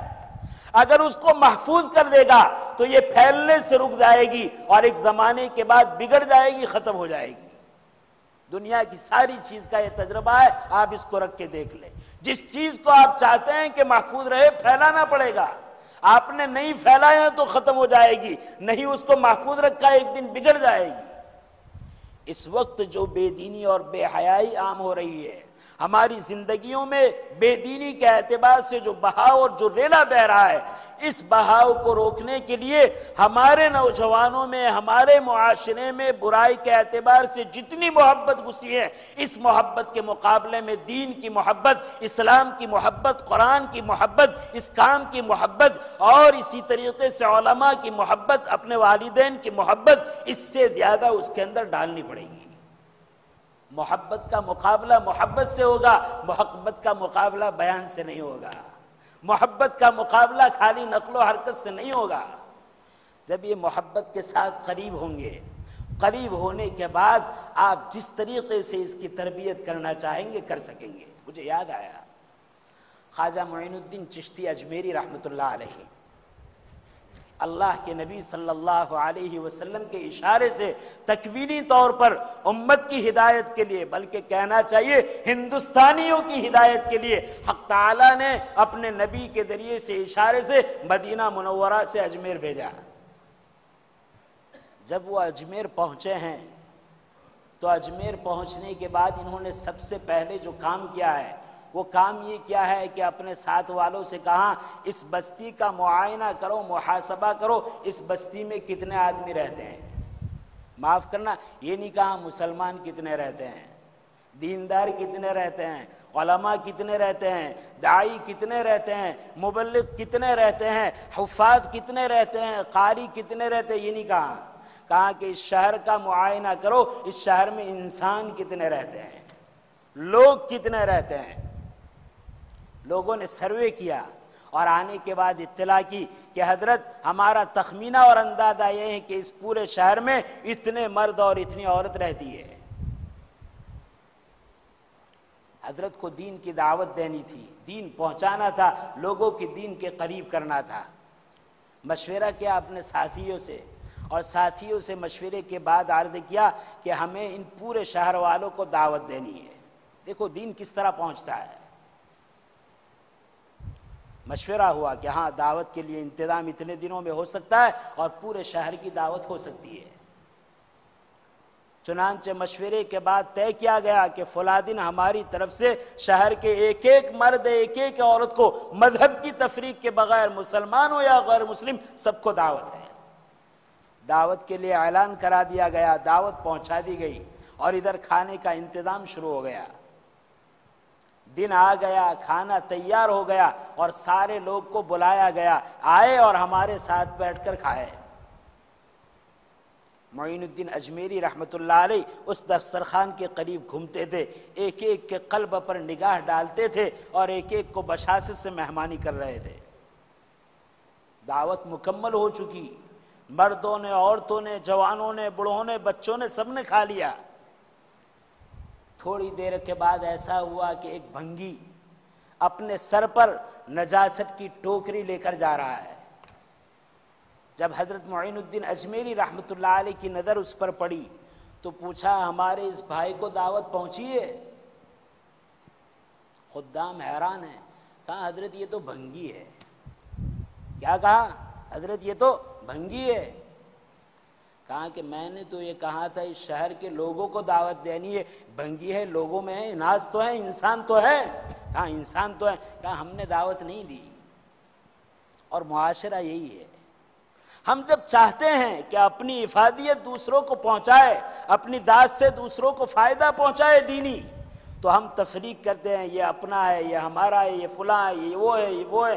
[SPEAKER 1] اگر اس کو محفوظ کر دے گا تو یہ پھیلنے سے رک جائے گی، اور ایک زمانے کے بعد بگڑ جائے گی، ختم ہو جائے گی۔ دنیا کی ساری چیز کا یہ تجربہ ہے، آپ اس کو رکھ کے دیکھ لیں۔ جس چیز کو آپ چاہتے ہیں کہ محفوظ رہے، پھیلانا پڑے گا۔ آپ نے نہیں پھیلایا تو ختم ہو جائے گی، نہیں اس کو محفوظ رکھا ایک دن بگڑ جائے گی۔ اس وقت جو بے دینی اور بے حیائی عام ہو رہی ہے ہماری زندگیوں میں، بے دینی کے اعتبار سے جو بہاؤ اور جو ریلا بہ رہا ہے، اس بہاؤ کو روکنے کے لیے ہمارے نوجوانوں میں، ہمارے معاشرے میں برائی کے اعتبار سے جتنی محبت گھسی ہے، اس محبت کے مقابلے میں دین کی محبت، اسلام کی محبت، قرآن کی محبت، اس کام کی محبت، اور اسی طریقے سے علماء کی محبت، اپنے والدین کی محبت، اس سے زیادہ اس کے اندر ڈالنی پڑے گی۔ محبت کا مقابلہ محبت سے ہوگا، محبت کا مقابلہ بیان سے نہیں ہوگا، محبت کا مقابلہ خالی نقل و حرکت سے نہیں ہوگا۔ جب یہ محبت کے ساتھ قریب ہوں گے، قریب ہونے کے بعد آپ جس طریقے سے اس کی تربیت کرنا چاہیں گے کر سکیں گے۔ مجھے یاد آیا خواجہ معین الدین چشتی اجمیری رحمۃ اللہ علیہ، اللہ کے نبی صلی اللہ علیہ وسلم کے اشارے سے تکوینی طور پر امت کی ہدایت کے لیے، بلکہ کہنا چاہیے ہندوستانیوں کی ہدایت کے لیے، حق تعالیٰ نے اپنے نبی کے ذریعے سے اشارے سے مدینہ منورہ سے اجمیر بھیجا۔ جب وہ اجمیر پہنچے ہیں تو اجمیر پہنچنے کے بعد انہوں نے سب سے پہلے جو کام کیا ہے، وہ کام یہ کیا ہے کہ اپنے ساتھ والوں سے کہا اس بستی کا معائنہ کرو، محاسبہ کرو، اس بستی میں کتنے آدمی رہتے ہیں۔ معاف کرنا، یہ نہیں کہا مسلمان کتنے رہتے ہیں، دیندار کتنے رہتے ہیں، علماء کتنے رہتے ہیں، داعی کتنے رہتے ہیں، مبلغ کتنے رہتے ہیں، حفاظ کتنے رہتے ہیں، قاری کتنے رہتے ہیں، یہ نہیں کہا۔ کہا کہ اس شہر کا معائنہ کرو، اس شہر میں انسان کتنے رہتے ہیں، لوگ کتنے رہتے ہیں۔ لوگوں نے سروے کیا اور آنے کے بعد اطلاع کی کہ حضرت ہمارا تخمینہ اور اندازہ یہ ہے کہ اس پورے شہر میں اتنے مرد اور اتنی عورت رہتی ہے۔ حضرت کو دین کی دعوت دینی تھی، دین پہنچانا تھا، لوگوں کی دین کے قریب کرنا تھا۔ مشورہ کیا اپنے ساتھیوں سے، اور ساتھیوں سے مشورے کے بعد عرض کیا کہ ہمیں ان پورے شہر والوں کو دعوت دینی ہے۔ دیکھو دین کس طرح پہنچتا ہے۔ مشورہ ہوا کہ ہاں دعوت کے لیے انتظام اتنے دنوں میں ہو سکتا ہے اور پورے شہر کی دعوت ہو سکتی ہے۔ چنانچہ مشورے کے بعد طے کیا گیا کہ فلاں دن ہماری طرف سے شہر کے ایک ایک مرد، ایک ایک عورت کو مذہب کی تفریق کے بغیر، مسلمان ہو یا غیر مسلم، سب کو دعوت ہے۔ دعوت کے لیے اعلان کرا دیا گیا، دعوت پہنچا دی گئی، اور ادھر کھانے کا انتظام شروع ہو گیا۔ دن آ گیا، کھانا تیار ہو گیا اور سارے لوگ کو بلایا گیا، آئے اور ہمارے ساتھ بیٹھ کر کھائے۔ معین الدین اجمیری رحمۃ اللہ علیہ اس دسترخوان کے قریب گھومتے تھے، ایک ایک کے قلب پر نگاہ ڈالتے تھے اور ایک ایک کو بشاشت سے مہمانی کر رہے تھے۔ دعوت مکمل ہو چکی، مردوں نے، عورتوں نے، جوانوں نے، بوڑھوں نے، بچوں نے، سب نے کھا لیا۔ تھوڑی دیر کے بعد ایسا ہوا کہ ایک بھنگی اپنے سر پر نجاست کی ٹوکری لے کر جا رہا ہے۔ جب حضرت معین الدین اجمیری رحمۃ اللہ علیہ کی نظر اس پر پڑی تو پوچھا ہمارے اس بھائی کو دعوت پہنچی ہے؟ خدام حیران ہے، کہا حضرت یہ تو بھنگی ہے۔ کیا کہا؟ حضرت یہ تو بھنگی ہے۔ کہا کہ میں نے تو یہ کہا تھا اس شہر کے لوگوں کو دعوت دینی ہے، بھنگی ہے، لوگوں میں ہے، اناس تو ہے، انسان تو ہے۔ کہا انسان تو ہے۔ کہا ہم نے دعوت نہیں دی۔ اور معاشرہ یہی ہے، ہم جب چاہتے ہیں کہ اپنی افادیت دوسروں کو پہنچائے، اپنی ذات سے دوسروں کو فائدہ پہنچائے دینی، تو ہم تفریق کرتے ہیں، یہ اپنا ہے، یہ ہمارا ہے، یہ فلاں ہے، یہ وہ ہے، یہ وہ ہے۔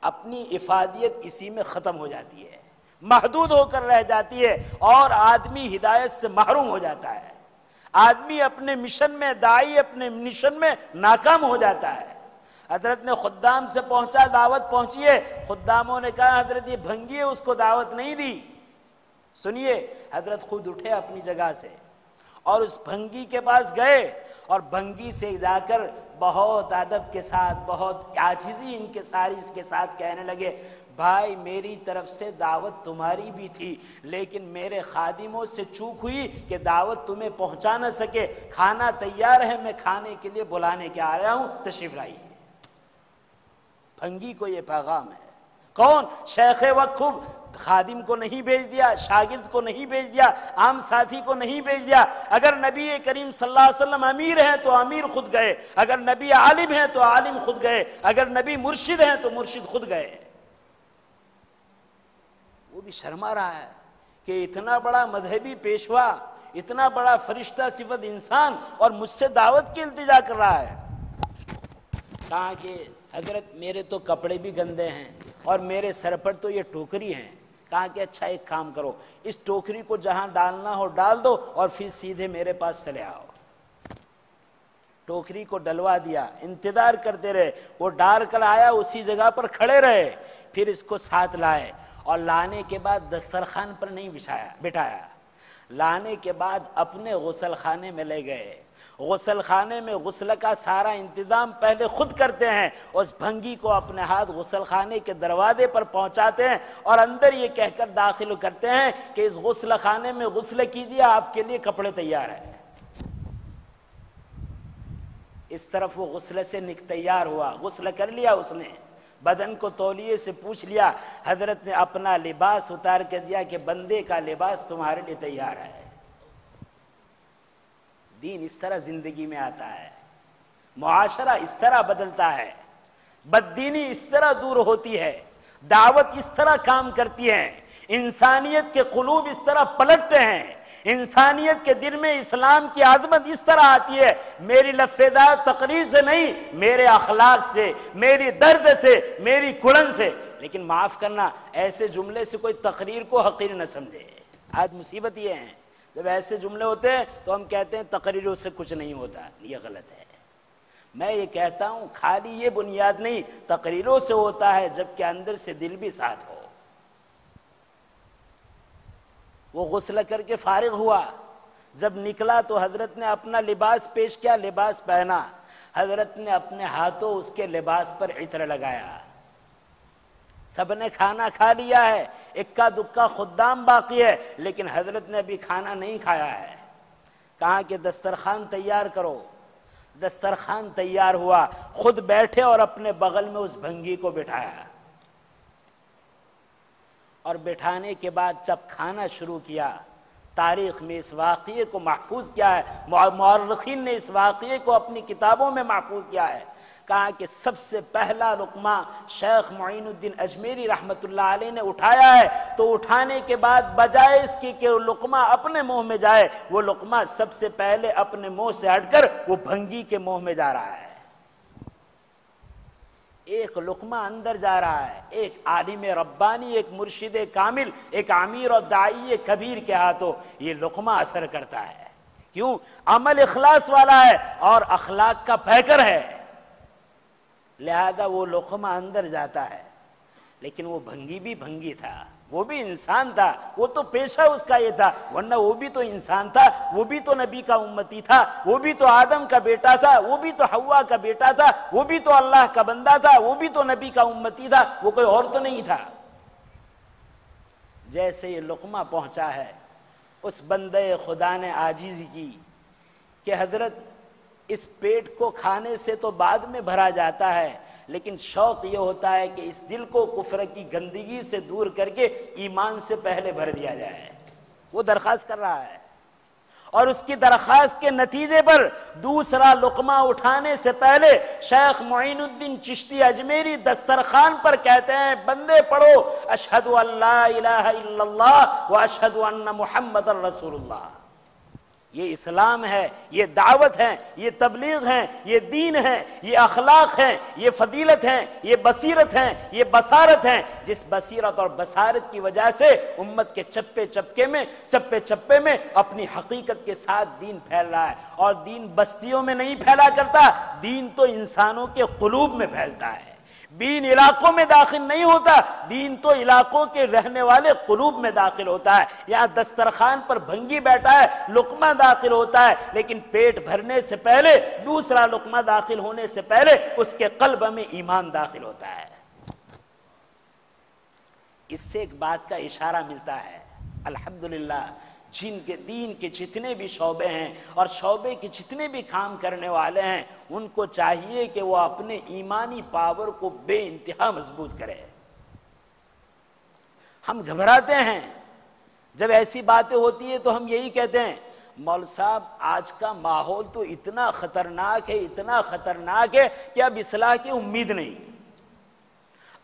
[SPEAKER 1] اپنی افادیت اسی میں ختم ہو جاتی ہے، محدود ہو کر رہ جاتی ہے، اور آدمی ہدایت سے محروم ہو جاتا ہے۔ آدمی اپنے مشن میں، داعی اپنے مشن میں ناکام ہو جاتا ہے۔ حضرت نے خدام سے پہنچا، دعوت پہنچی ہے۔ خداموں نے کہا حضرت یہ بھنگی ہے، اس کو دعوت نہیں دی۔ سنیے، حضرت خود اٹھے اپنی جگہ سے اور اس بھنگی کے پاس گئے اور بھنگی سے جا کر بہت ادب کے ساتھ، بہت عاجزی ان کے سارس کے ساتھ کہنے لگے، بھائی میری طرف سے دعوت تمہاری بھی تھی، لیکن میرے خادموں سے چوک ہوئی کہ دعوت تمہیں پہنچا نہ سکے۔ کھانا تیار ہے، میں کھانے کے لیے بلانے کے آیا ہوں، تشریف لائیے۔ بھنگی کو یہ پیغام ہے، کون؟ شیخ وقت خادم کو نہیں بھیج دیا، شاگرد کو نہیں بھیج دیا، عام ساتھی کو نہیں بھیج دیا۔ اگر نبی کریم صلی اللہ علیہ وسلم امیر ہیں تو امیر خود گئے، اگر نبی عالم ہیں تو عالم خود گئے، اگر نبی مرشد ہیں تو مرشد خود گئے۔ وہ بھی شرما رہا ہے کہ اتنا بڑا مذہبی پیشوا، اتنا بڑا فرشتہ صفت انسان، اور مجھ سے دعوت کی التجا کر رہا ہے۔ کہا کہ حضرت میرے تو کپڑے بھی گندے ہیں اور میرے سر پر تو یہ ٹوکری ہیں۔ کہا کہ اچھا ایک کام کرو، اس ٹوکری کو جہاں ڈالنا ہو ڈال دو اور پھر سیدھے میرے پاس چلے آؤ۔ ٹوکری کو ڈلوا دیا، انتظار کرتے رہے، وہ ڈال کر آیا، اسی جگہ پر کھڑے رہے، پھر اس کو ساتھ لائے، اور لانے کے بعد دسترخوان پر نہیں بٹھایا، لانے کے بعد اپنے غسل خانے میں لے گئے۔ غسل خانے میں غسل کا سارا انتظام پہلے خود کرتے ہیں، اس بھنگی کو اپنے ہاتھ غسل خانے کے دروازے پر پہنچاتے ہیں اور اندر یہ کہہ کر داخل کرتے ہیں کہ اس غسل خانے میں غسل کیجئے، آپ کے لیے کپڑے تیار ہیں۔ اس طرف وہ غسل سے تیار ہوا، غسل کر لیا اس نے، بدن کو تولیے سے پوچھ لیا، حضرت نے اپنا لباس اتار کے دیا کہ بندے کا لباس تمہارے لیے تیار ہے۔ دین اس طرح زندگی میں آتا ہے، معاشرہ اس طرح بدلتا ہے، بددینی اس طرح دور ہوتی ہے، دعوت اس طرح کام کرتی ہے، انسانیت کے قلوب اس طرح پلٹتے ہیں، انسانیت کے دل میں اسلام کی عظمت اس طرح آتی ہے۔ میری لفظدار تقریر سے نہیں، میرے اخلاق سے، میری درد سے، میری کڑن سے۔ لیکن معاف کرنا، ایسے جملے سے کوئی تقریر کو حقیر نہ سمجھے۔ آج مصیبت یہ ہے، جب ایسے جملے ہوتے ہیں تو ہم کہتے ہیں تقریروں سے کچھ نہیں ہوتا، یہ غلط ہے۔ میں یہ کہتا ہوں خالی یہ بنیاد نہیں، تقریروں سے ہوتا ہے جبکہ اندر سے دل بھی ساتھ ہو۔ وہ غسل کر کے فارغ ہوا، جب نکلا تو حضرت نے اپنا لباس پیش کیا، لباس پہنا، حضرت نے اپنے ہاتھوں اس کے لباس پر عطر لگایا۔ سب نے کھانا کھا لیا ہے، اکا دکا خدام باقی ہے، لیکن حضرت نے ابھی کھانا نہیں کھایا ہے۔ کہا کہ دسترخوان تیار کرو۔ دسترخوان تیار ہوا، خود بیٹھے اور اپنے بغل میں اس بھنگی کو بٹھایا، اور بٹھانے کے بعد جب کھانا شروع کیا، تاریخ میں اس واقعے کو محفوظ کیا ہے، مورخین نے اس واقعے کو اپنی کتابوں میں محفوظ کیا ہے۔ کہا کہ سب سے پہلا لقمہ شیخ معین الدین اجمیری رحمۃ اللہ علیہ نے اٹھایا ہے، تو اٹھانے کے بعد بجائے اس کی کہ لقمہ اپنے منہ میں جائے، وہ لقمہ سب سے پہلے اپنے منہ سے ہٹ کر وہ بھنگی کے منہ میں جا رہا ہے۔ ایک لقمہ اندر جا رہا ہے، ایک عالم ربانی، ایک مرشد کامل، ایک امیر اور داعی کبیر کے ہاتھوں یہ لقمہ اثر کرتا ہے۔ کیوں؟ عمل اخلاص والا ہے اور اخلاق کا پیکر ہے، لہذا وہ لقمہ اندر جاتا ہے۔ لیکن وہ بھنگی بھی بھنگی تھا، وہ بھی انسان تھا، وہ تو پیشہ اس کا یہ تھا، ورنہ وہ بھی تو انسان تھا، وہ بھی تو نبی کا امتی تھا، وہ بھی تو آدم کا بیٹا تھا، وہ بھی تو حوا کا بیٹا تھا، وہ بھی تو اللہ کا بندہ تھا، وہ بھی تو نبی کا امتی تھا، وہ کوئی اور تو نہیں تھا۔ جیسے یہ لقمہ پہنچا ہے، اس بندے خدا نے عاجزی کی کہ حضرت اس پیٹ کو کھانے سے تو بعد میں بھرا جاتا ہے، لیکن شوق یہ ہوتا ہے کہ اس دل کو کفر کی گندگی سے دور کر کے ایمان سے پہلے بھر دیا جائے۔ وہ درخواست کر رہا ہے، اور اس کی درخواست کے نتیجے پر دوسرا لقمہ اٹھانے سے پہلے شیخ معین الدین چشتی اجمیری دسترخوان پر کہتے ہیں، بندے پڑھو اشہد ان لا الہ الا اللہ و اشہد ان محمد رسول اللہ۔ یہ اسلام ہے، یہ دعوت ہے، یہ تبلیغ ہے، یہ دین ہے، یہ اخلاق ہے، یہ فضیلت ہے، یہ بصیرت ہے، یہ بصارت ہے، جس بصیرت اور بصارت کی وجہ سے امت کے چپے چپے میں اپنی حقیقت کے ساتھ دین پھیل رہا ہے۔ اور دین بستیوں میں نہیں پھیلا کرتا، دین تو انسانوں کے قلوب میں پھیلتا ہے۔ دین علاقوں میں داخل نہیں ہوتا، دین تو علاقوں کے رہنے والے قلوب میں داخل ہوتا ہے۔ یہاں دسترخوان پر بھنگی بیٹھا ہے، لقمہ داخل ہوتا ہے، لیکن پیٹ بھرنے سے پہلے، دوسرا لقمہ داخل ہونے سے پہلے اس کے قلب میں ایمان داخل ہوتا ہے۔ اس سے ایک بات کا اشارہ ملتا ہے، الحمدللہ جن کے دین کے جتنے بھی شعبے ہیں اور شعبے کے جتنے بھی کام کرنے والے ہیں، ان کو چاہیے کہ وہ اپنے ایمانی پاور کو بے انتہا مضبوط کرے۔ ہم گھبراتے ہیں جب ایسی باتیں ہوتی ہیں، تو ہم یہی کہتے ہیں مول صاحب آج کا ماحول تو اتنا خطرناک ہے، اتنا خطرناک ہے کہ اب اصلاح کی امید نہیں۔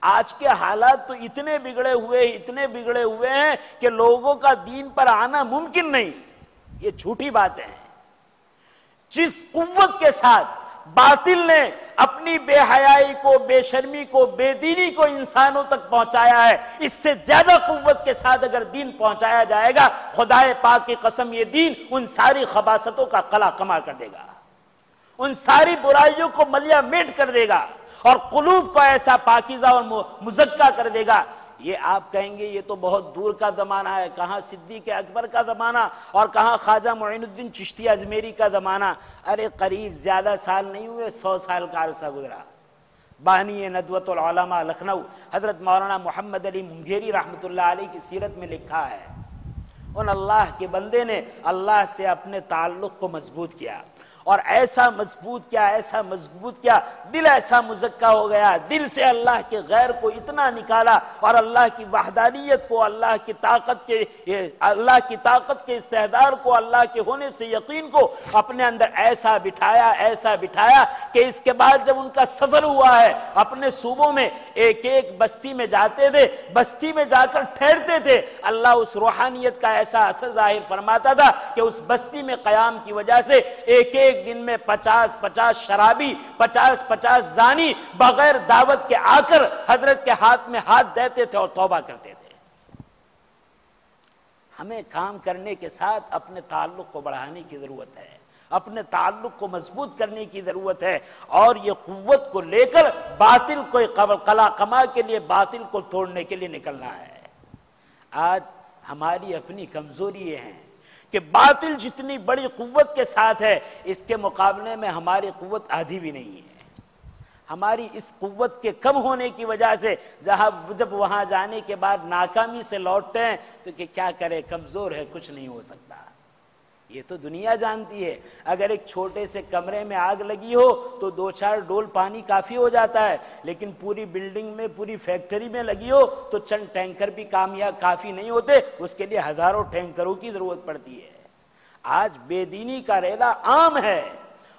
[SPEAKER 1] آج کے حالات تو اتنے بگڑے ہوئے ہیں کہ لوگوں کا دین پر آنا ممکن نہیں۔ یہ جھوٹی باتیں ہیں۔ جس قوت کے ساتھ باطل نے اپنی بے حیائی کو، بے شرمی کو، بے دینی کو انسانوں تک پہنچایا ہے، اس سے زیادہ قوت کے ساتھ اگر دین پہنچایا جائے گا، خدائے پاک کی قسم یہ دین ان ساری خباثتوں کا قلع کما کر دے گا، ان ساری برائیوں کو ملیہ میٹ کر دے گا، اور قلوب کو ایسا پاکیزہ اور مزکہ کر دے گا۔ یہ آپ کہیں گے یہ تو بہت دور کا زمانہ ہے، کہاں صدیق اکبر کا زمانہ اور کہاں خواجہ معین الدین چشتی اجمیری کا زمانہ۔ ارے قریب زیادہ سال نہیں ہوئے، 100 سال کا عرصہ گزرا۔ بانی ندوۃ العلماء لکھنؤ حضرت مولانا محمد علی منگیری رحمۃ اللہ علیہ کی سیرت میں لکھا ہے، ان اللہ کے بندے نے اللہ سے اپنے تعلق کو مضبوط کیا، اور ایسا مضبوط کیا، دل ایسا مزکہ ہو گیا، دل سے اللہ کے غیر کو اتنا نکالا، اور اللہ کی وحدانیت کو، اللہ کی طاقت کے استحضار کو، اللہ کے ہونے سے یقین کو اپنے اندر ایسا بٹھایا کہ اس کے بعد جب ان کا سفر ہوا ہے، اپنے صوبوں میں ایک ایک بستی میں جاتے تھے، بستی میں جا کر ٹھہرتے تھے، اللہ اس روحانیت کا ایسا اثر ظاہر فرماتا تھا کہ اس بستی میں قیام کی وجہ سے ایک دن میں 50 شرابی، 50 زانی بغیر دعوت کے آ کر حضرت کے ہاتھ میں ہاتھ دیتے تھے اور توبہ کرتے تھے۔ ہمیں کام کرنے کے ساتھ اپنے تعلق کو بڑھانے کی ضرورت ہے، اپنے تعلق کو مضبوط کرنے کی ضرورت ہے، اور یہ قوت کو لے کر باطل کو قلع کما کے لیے، باطل کو توڑنے کے لیے نکلنا ہے۔ آج ہماری اپنی کمزوری یہ ہے کہ باطل جتنی بڑی قوت کے ساتھ ہے، اس کے مقابلے میں ہماری قوت آدھی بھی نہیں ہے۔ ہماری اس قوت کے کم ہونے کی وجہ سے جب وہاں جانے کے بعد ناکامی سے لوٹتے ہیں تو کہ کیا کرے، کمزور ہے، کچھ نہیں ہو سکتا۔ یہ تو دنیا جانتی ہے، اگر ایک چھوٹے سے کمرے میں آگ لگی ہو تو 2-4 ڈول پانی کافی ہو جاتا ہے، لیکن پوری بلڈنگ میں، پوری فیکٹری میں لگی ہو تو چند ٹینکر بھی کافی نہیں ہوتے، اس کے لیے ہزاروں ٹینکروں کی ضرورت پڑتی ہے۔ آج بے دینی کا ریلا عام ہے،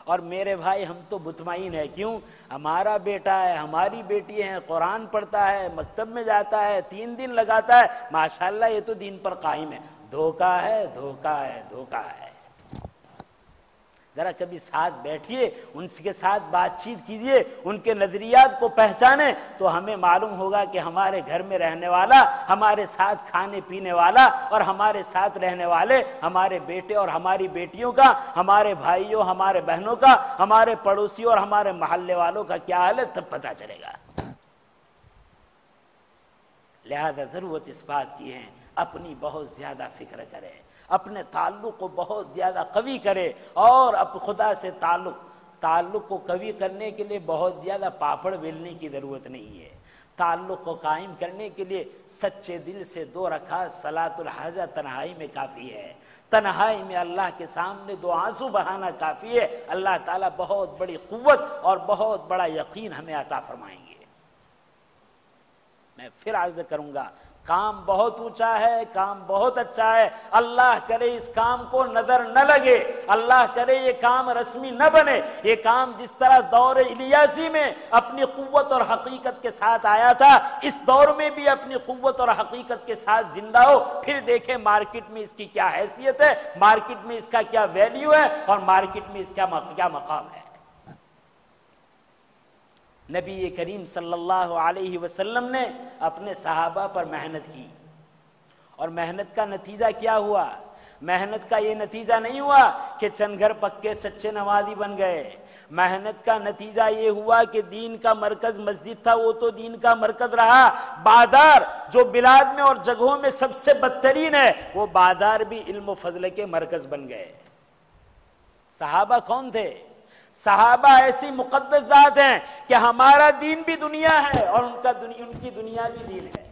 [SPEAKER 1] اور میرے بھائی ہم تو مطمئن ہیں، کیوں؟ ہمارا بیٹا ہے، ہماری بیٹی ہے، قرآن پڑھتا ہے، مکتب میں جاتا ہے، 3 دن لگاتا ہے، ماشاءاللہ یہ تو دین پر قائم ہے۔ دھوکہ ہے، دھوکہ ہے، دھوکہ ہے۔ ذرا کبھی ساتھ بیٹھیے، ان کے ساتھ بات چیت کیجئے، ان کے نظریات کو پہچانیں، تو ہمیں معلوم ہوگا کہ ہمارے گھر میں رہنے والا، ہمارے ساتھ کھانے پینے والا اور ہمارے ساتھ رہنے والے ہمارے بیٹے اور ہماری بیٹیوں کا، ہمارے بھائیوں، ہمارے بہنوں کا، ہمارے پڑوسیوں اور ہمارے محلے والوں کا کیا حال ہے، تب پتہ چلے گا۔ لہذا ضرورت اس بات کی ہے اپنی بہت زیادہ فکر کرے، اپنے تعلق کو بہت زیادہ قوی کرے، اور اب خدا سے تعلق کو قوی کرنے کے لیے بہت زیادہ پاپڑ بیلنے کی ضرورت نہیں ہے۔ تعلق کو قائم کرنے کے لیے سچے دل سے 2 رکعت صلاۃ الحاجہ تنہائی میں کافی ہے، تنہائی میں اللہ کے سامنے 2 آنسو بہانا کافی ہے۔ اللہ تعالیٰ بہت بڑی قوت اور بہت بڑا یقین ہمیں عطا فرمائیں گے۔ میں پھر عرض کروں گا، کام بہت اونچا ہے، کام بہت اچھا ہے، اللہ کرے اس کام کو نظر نہ لگے، اللہ کرے یہ کام رسمی نہ بنے، یہ کام جس طرح دور الیاسی میں اپنی قوت اور حقیقت کے ساتھ آیا تھا، اس دور میں بھی اپنی قوت اور حقیقت کے ساتھ زندہ ہو۔ پھر دیکھیں مارکیٹ میں اس کی کیا حیثیت ہے، مارکیٹ میں اس کا کیا ویلیو ہے، اور مارکیٹ میں اس کا کیا مقام ہے۔ نبی کریم صلی اللہ علیہ وسلم نے اپنے صحابہ پر محنت کی، اور محنت کا نتیجہ کیا ہوا؟ محنت کا یہ نتیجہ نہیں ہوا کہ چند گھر پکے سچے نمازی بن گئے، محنت کا نتیجہ یہ ہوا کہ دین کا مرکز مسجد تھا، وہ تو دین کا مرکز رہا، بازار جو بلاد میں اور جگہوں میں سب سے بدترین ہے، وہ بازار بھی علم و فضل کے مرکز بن گئے۔ صحابہ کون تھے؟ صحابہ ایسی مقدس ذات ہیں کہ ہمارا دین بھی دنیا ہے اور ان کی دنیا بھی دین ہے۔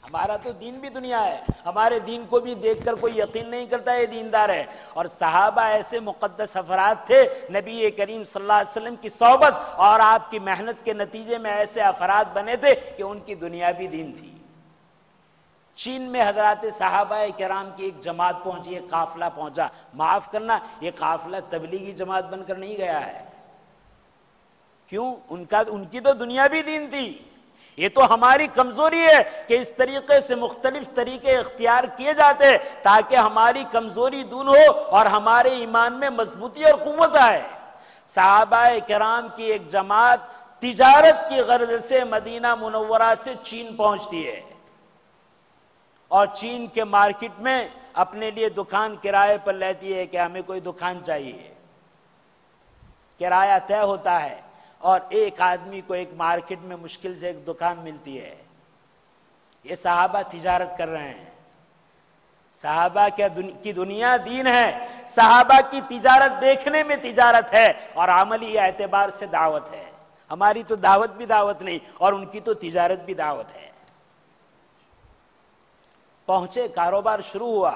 [SPEAKER 1] ہمارا تو دین بھی دنیا ہے، ہمارے دین کو بھی دیکھ کر کوئی یقین نہیں کرتا یہ دیندار ہے۔ اور صحابہ ایسے مقدس افراد تھے، نبی کریم صلی اللہ علیہ وسلم کی صحبت اور آپ کی محنت کے نتیجے میں ایسے افراد بنے تھے کہ ان کی دنیا بھی دین تھی۔ چین میں حضرات صحابہ کرام کی ایک جماعت پہنچی، ایک قافلہ پہنچا، معاف کرنا یہ قافلہ تبلیغی جماعت بن کر نہیں گیا ہے، کیوں؟ ان کی تو دنیاوی دین تھی، یہ تو ہماری کمزوری ہے کہ اس طریقے سے مختلف طریقے اختیار کیے جاتے تاکہ ہماری کمزوری دور ہو اور ہمارے ایمان میں مضبوطی اور قوت آئے۔ صحابہ کرام کی ایک جماعت تجارت کی غرض سے مدینہ منورہ سے چین پہنچتی ہے اور چین کے مارکیٹ میں اپنے لیے دکان کرائے پر لیتی ہے کہ ہمیں کوئی دکان چاہیے، کرایہ طے ہوتا ہے اور ایک آدمی کو ایک مارکیٹ میں مشکل سے ایک دکان ملتی ہے۔ یہ صحابہ تجارت کر رہے ہیں، صحابہ کی دنیا دین ہے، صحابہ کی تجارت دیکھنے میں تجارت ہے اور عملی اعتبار سے دعوت ہے۔ ہماری تو دعوت بھی دعوت نہیں اور ان کی تو تجارت بھی دعوت ہے۔ پہنچے، کاروبار شروع ہوا،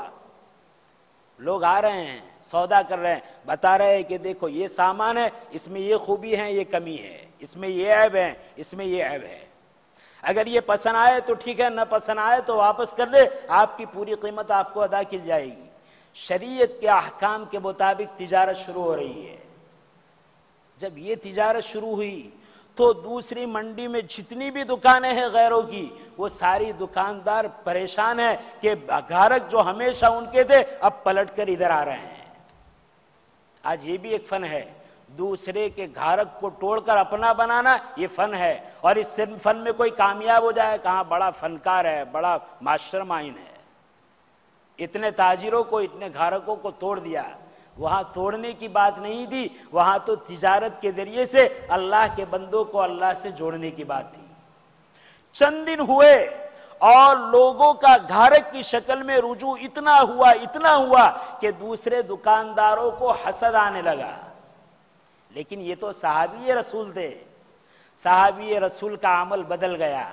[SPEAKER 1] لوگ آ رہے ہیں، سودا کر رہے ہیں، بتا رہے ہیں کہ دیکھو یہ سامان ہے، اس میں یہ خوبی ہے، یہ کمی ہے، اس میں یہ عیب ہے، اس میں یہ عیب ہے، اگر یہ پسند آئے تو ٹھیک ہے، نہ پسند آئے تو واپس کر دے، آپ کی پوری قیمت آپ کو ادا کی جائے گی۔ شریعت کے احکام کے مطابق تجارت شروع ہو رہی ہے۔ جب یہ تجارت شروع ہوئی تو دوسری منڈی میں جتنی بھی دکانیں ہیں غیروں کی، وہ ساری دکاندار پریشان ہیں کہ گاہک جو ہمیشہ ان کے تھے اب پلٹ کر ادھر آ رہے ہیں۔ آج یہ بھی ایک فن ہے، دوسرے کے گاہک کو توڑ کر اپنا بنانا، یہ فن ہے، اور اس فن میں کوئی کامیاب ہو جائے کہاں بڑا فنکار ہے، بڑا ماسٹر مائنڈ ہے۔ اتنے تاجروں کو، اتنے گاہکوں کو توڑ دیا۔ وہاں توڑنے کی بات نہیں تھی، وہاں تو تجارت کے ذریعے سے اللہ کے بندوں کو اللہ سے جوڑنے کی بات تھی۔ چند دن ہوئے اور لوگوں کا گاہک کی شکل میں رجوع اتنا ہوا کہ دوسرے دکانداروں کو حسد آنے لگا۔ لیکن یہ تو صحابی رسول تھے، صحابی رسول کا عمل بدل گیا۔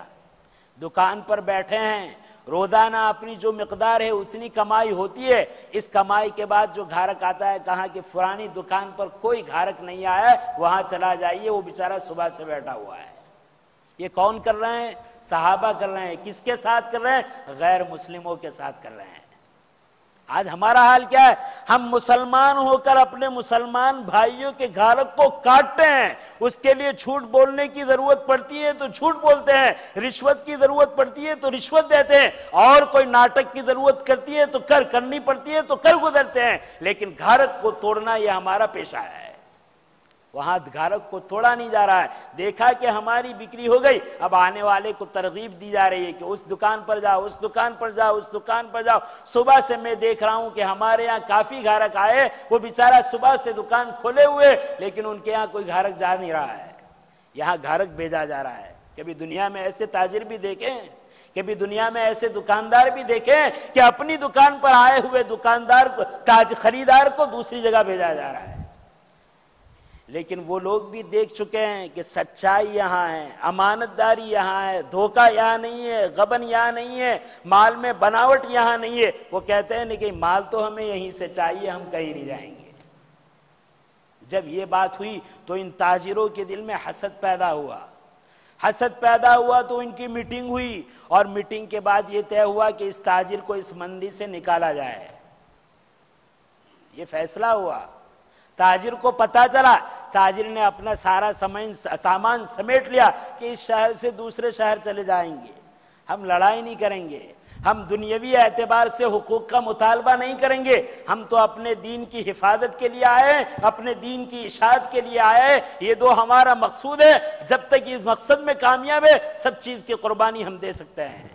[SPEAKER 1] دکان پر بیٹھے ہیں، روزانہ اپنی جو مقدار ہے اتنی کمائی ہوتی ہے، اس کمائی کے بعد جو گاہک آتا ہے کہا کہ فلانی دکان پر کوئی گاہک نہیں آیا ہے، وہاں چلا جائیے، وہ بیچارہ صبح سے بیٹھا ہوا ہے۔ یہ کون کر رہے ہیں؟ صحابہ کر رہے ہیں۔ کس کے ساتھ کر رہے ہیں؟ غیر مسلموں کے ساتھ کر رہے ہیں۔ آج ہمارا حال کیا ہے؟ ہم مسلمان ہو کر اپنے مسلمان بھائیوں کے گاہک کو کاٹتے ہیں، اس کے لیے جھوٹ بولنے کی ضرورت پڑتی ہے تو جھوٹ بولتے ہیں، رشوت کی ضرورت پڑتی ہے تو رشوت دیتے ہیں، اور کوئی ناٹک کی ضرورت کرتی ہے تو کرنی پڑتی ہے تو کر گزرتے ہیں، لیکن گاہک کو توڑنا یہ ہمارا پیشہ ہے۔ وہاں گاہک کو توڑا نہیں جا رہا ہے۔ دیکھا کہ ہماری بکری ہو گئی، اب آنے والے کو ترغیب دی جا رہی ہے کہ اس دکان پر جاؤ، اس دکان پر جاؤ، اس دکان پر جاؤ۔ صبح سے میں دیکھ رہا ہوں کہ ہمارے یہاں کافی گاہک آئے، وہ بیچارہ صبح سے دکان کھولے ہوئے، لیکن ان کے یہاں کوئی گاہک جا نہیں رہا ہے، یہاں گاہک بھیجا جا رہا ہے۔ کبھی دنیا میں ایسے تاجر بھی دیکھیں، کبھی دنیا میں ایسے دکاندار بھی دیکھیں کہ اپنی دکان پر آئے ہوئے دکاندار کو، خریدار کو دوسری جگہ بھیجا جا رہا ہے۔ لیکن وہ لوگ بھی دیکھ چکے ہیں کہ سچائی یہاں ہے، امانت داری یہاں ہے، دھوکہ یہاں نہیں ہے، غبن یہاں نہیں ہے، مال میں بناوٹ یہاں نہیں ہے۔ وہ کہتے ہیں کہ مال تو ہمیں یہیں سے چاہیے، ہم کہیں نہیں جائیں گے۔ جب یہ بات ہوئی تو ان تاجروں کے دل میں حسد پیدا ہوا۔ حسد پیدا ہوا تو ان کی میٹنگ ہوئی، اور میٹنگ کے بعد یہ طے ہوا کہ اس تاجر کو اس منڈی سے نکالا جائے۔ یہ فیصلہ ہوا۔ تاجر کو پتا چلا، تاجر نے اپنا سارا سامان سمیٹ لیا کہ اس شہر سے دوسرے شہر چلے جائیں گے، ہم لڑائی نہیں کریں گے، ہم دنیاوی اعتبار سے حقوق کا مطالبہ نہیں کریں گے، ہم تو اپنے دین کی حفاظت کے لیے آئے ہیں، اپنے دین کی اشاعت کے لیے آئے ہیں، یہ تو ہمارا مقصود ہے۔ جب تک اس مقصد میں کامیاب ہے سب چیز کی قربانی ہم دے سکتے ہیں۔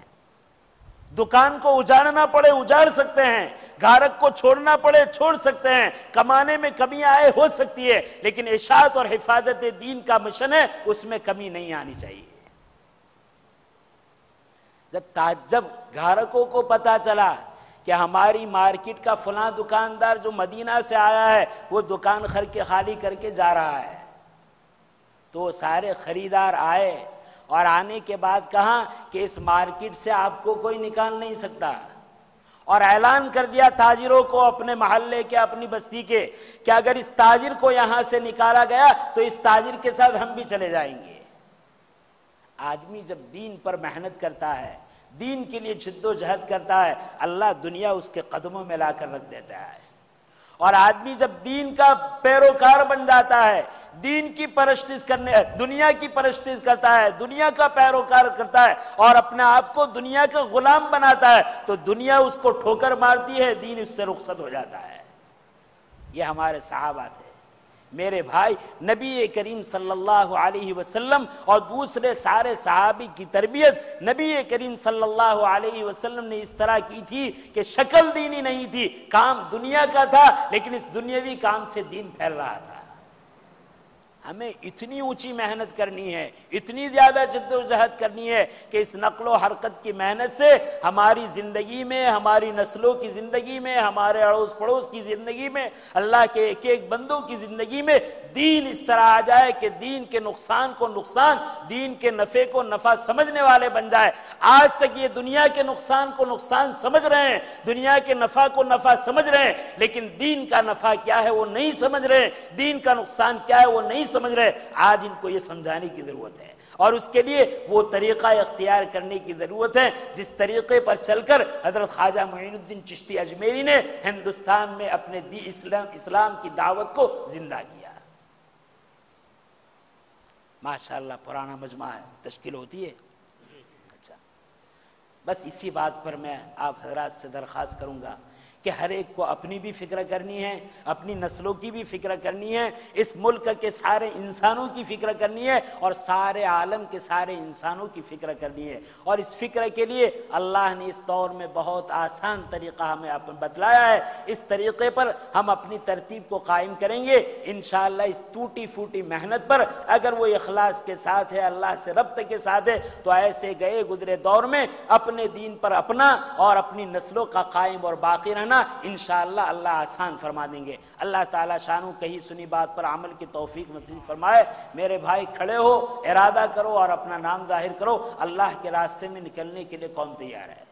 [SPEAKER 1] دکان کو اجاڑنا پڑے اجاڑ سکتے ہیں، گاہک کو چھوڑنا پڑے چھوڑ سکتے ہیں، کمانے میں کمی آئے ہو سکتی ہے، لیکن اشاعت اور حفاظت دین کا مشن ہے، اس میں کمی نہیں آنی چاہیے۔ جب گاہکوں کو پتا چلا کہ ہماری مارکیٹ کا فلاں دکاندار جو مدینہ سے آیا ہے وہ دکان خالی کر کے جا رہا ہے، تو سارے خریدار آئے، اور آنے کے بعد کہا کہ اس مارکیٹ سے آپ کو کوئی نکال نہیں سکتا، اور اعلان کر دیا تاجروں کو اپنے محلے کے، اپنی بستی کے، کہ اگر اس تاجر کو یہاں سے نکالا گیا تو اس تاجر کے ساتھ ہم بھی چلے جائیں گے۔ آدمی جب دین پر محنت کرتا ہے، دین کے لیے جد و جہد کرتا ہے، اللہ دنیا اس کے قدموں میں لا کر رکھ دیتا ہے۔ اور آدمی جب دین کا پیروکار بن جاتا ہے، دین کی پرستش کرنے، دنیا کی پرستش کرتا ہے، دنیا کا پیروکار کرتا ہے اور اپنے آپ کو دنیا کا غلام بناتا ہے، تو دنیا اس کو ٹھوکر مارتی ہے، دین اس سے رخصت ہو جاتا ہے۔ یہ ہمارے صحابہ تھے میرے بھائی۔ نبی کریم صلی اللہ علیہ وسلم اور دوسرے سارے صحابی کی تربیت نبی کریم صلی اللہ علیہ وسلم نے اس طرح کی تھی کہ شکل دینی نہیں تھی، کام دنیا کا تھا، لیکن اس دنیاوی کام سے دین پھیل رہا تھا۔ ہمیں اتنی اونچی محنت کرنی ہے، اتنی زیادہ جد و جہد کرنی ہے کہ اس نقل و حرکت کی محنت سے ہماری زندگی میں، ہماری نسلوں کی زندگی میں، ہمارے اڑوس پڑوس کی زندگی میں، اللہ کے ایک ایک بندوں کی زندگی میں دین اس طرح آ جائے کہ دین کے نقصان کو نقصان، دین کے نفع کو نفع سمجھنے والے بن جائے۔ آج تک یہ دنیا کے نقصان کو نقصان سمجھ رہے ہیں، دنیا کے نفع کو نفع سمجھ رہے ہیں، لیکن دین کا نفع کیا ہے وہ نہیں سمجھ رہے، دین کا نقصان کیا ہے وہ نہیں سمجھ رہے۔ آج ان کو یہ سمجھانے کی ضرورت ہے، اور اس کے لیے وہ طریقہ اختیار کرنے کی ضرورت ہے جس طریقے پر چل کر حضرت خواجہ معین الدین چشتی اجمیری نے ہندوستان میں اپنے اسلام کی دعوت کو زندہ کیا۔ ماشاءاللہ پرانا مجمع ہے، تشکیل ہوتی ہے۔ اچھا، بس اسی بات پر میں آپ حضرات سے درخواست کروں گا کہ ہر ایک کو اپنی بھی فکر کرنی ہے، اپنی نسلوں کی بھی فکر کرنی ہے، اس ملک کے سارے انسانوں کی فکر کرنی ہے، اور سارے عالم کے سارے انسانوں کی فکر کرنی ہے۔ اور اس فکر کے لیے اللہ نے اس دور میں بہت آسان طریقہ ہمیں بتلایا ہے۔ اس طریقے پر ہم اپنی ترتیب کو قائم کریں گے انشاءاللہ۔ اس ٹوٹی پھوٹی محنت پر اگر وہ اخلاص کے ساتھ ہے، اللہ سے ربط کے ساتھ ہے، تو ایسے گئے گزرے دور میں اپنے دین پر اپنا اور اپنی نسلوں کا قائم اور باقی رہنا انشاءاللہ اللہ آسان فرما دیں گے۔ اللہ تعالیٰ شانو کہی سنی بات پر عمل کی توفیق نصیب فرمائے۔ میرے بھائی کھڑے ہو، ارادہ کرو اور اپنا نام ظاہر کرو۔ اللہ کے راستے میں نکلنے کے لیے کون تیار ہے؟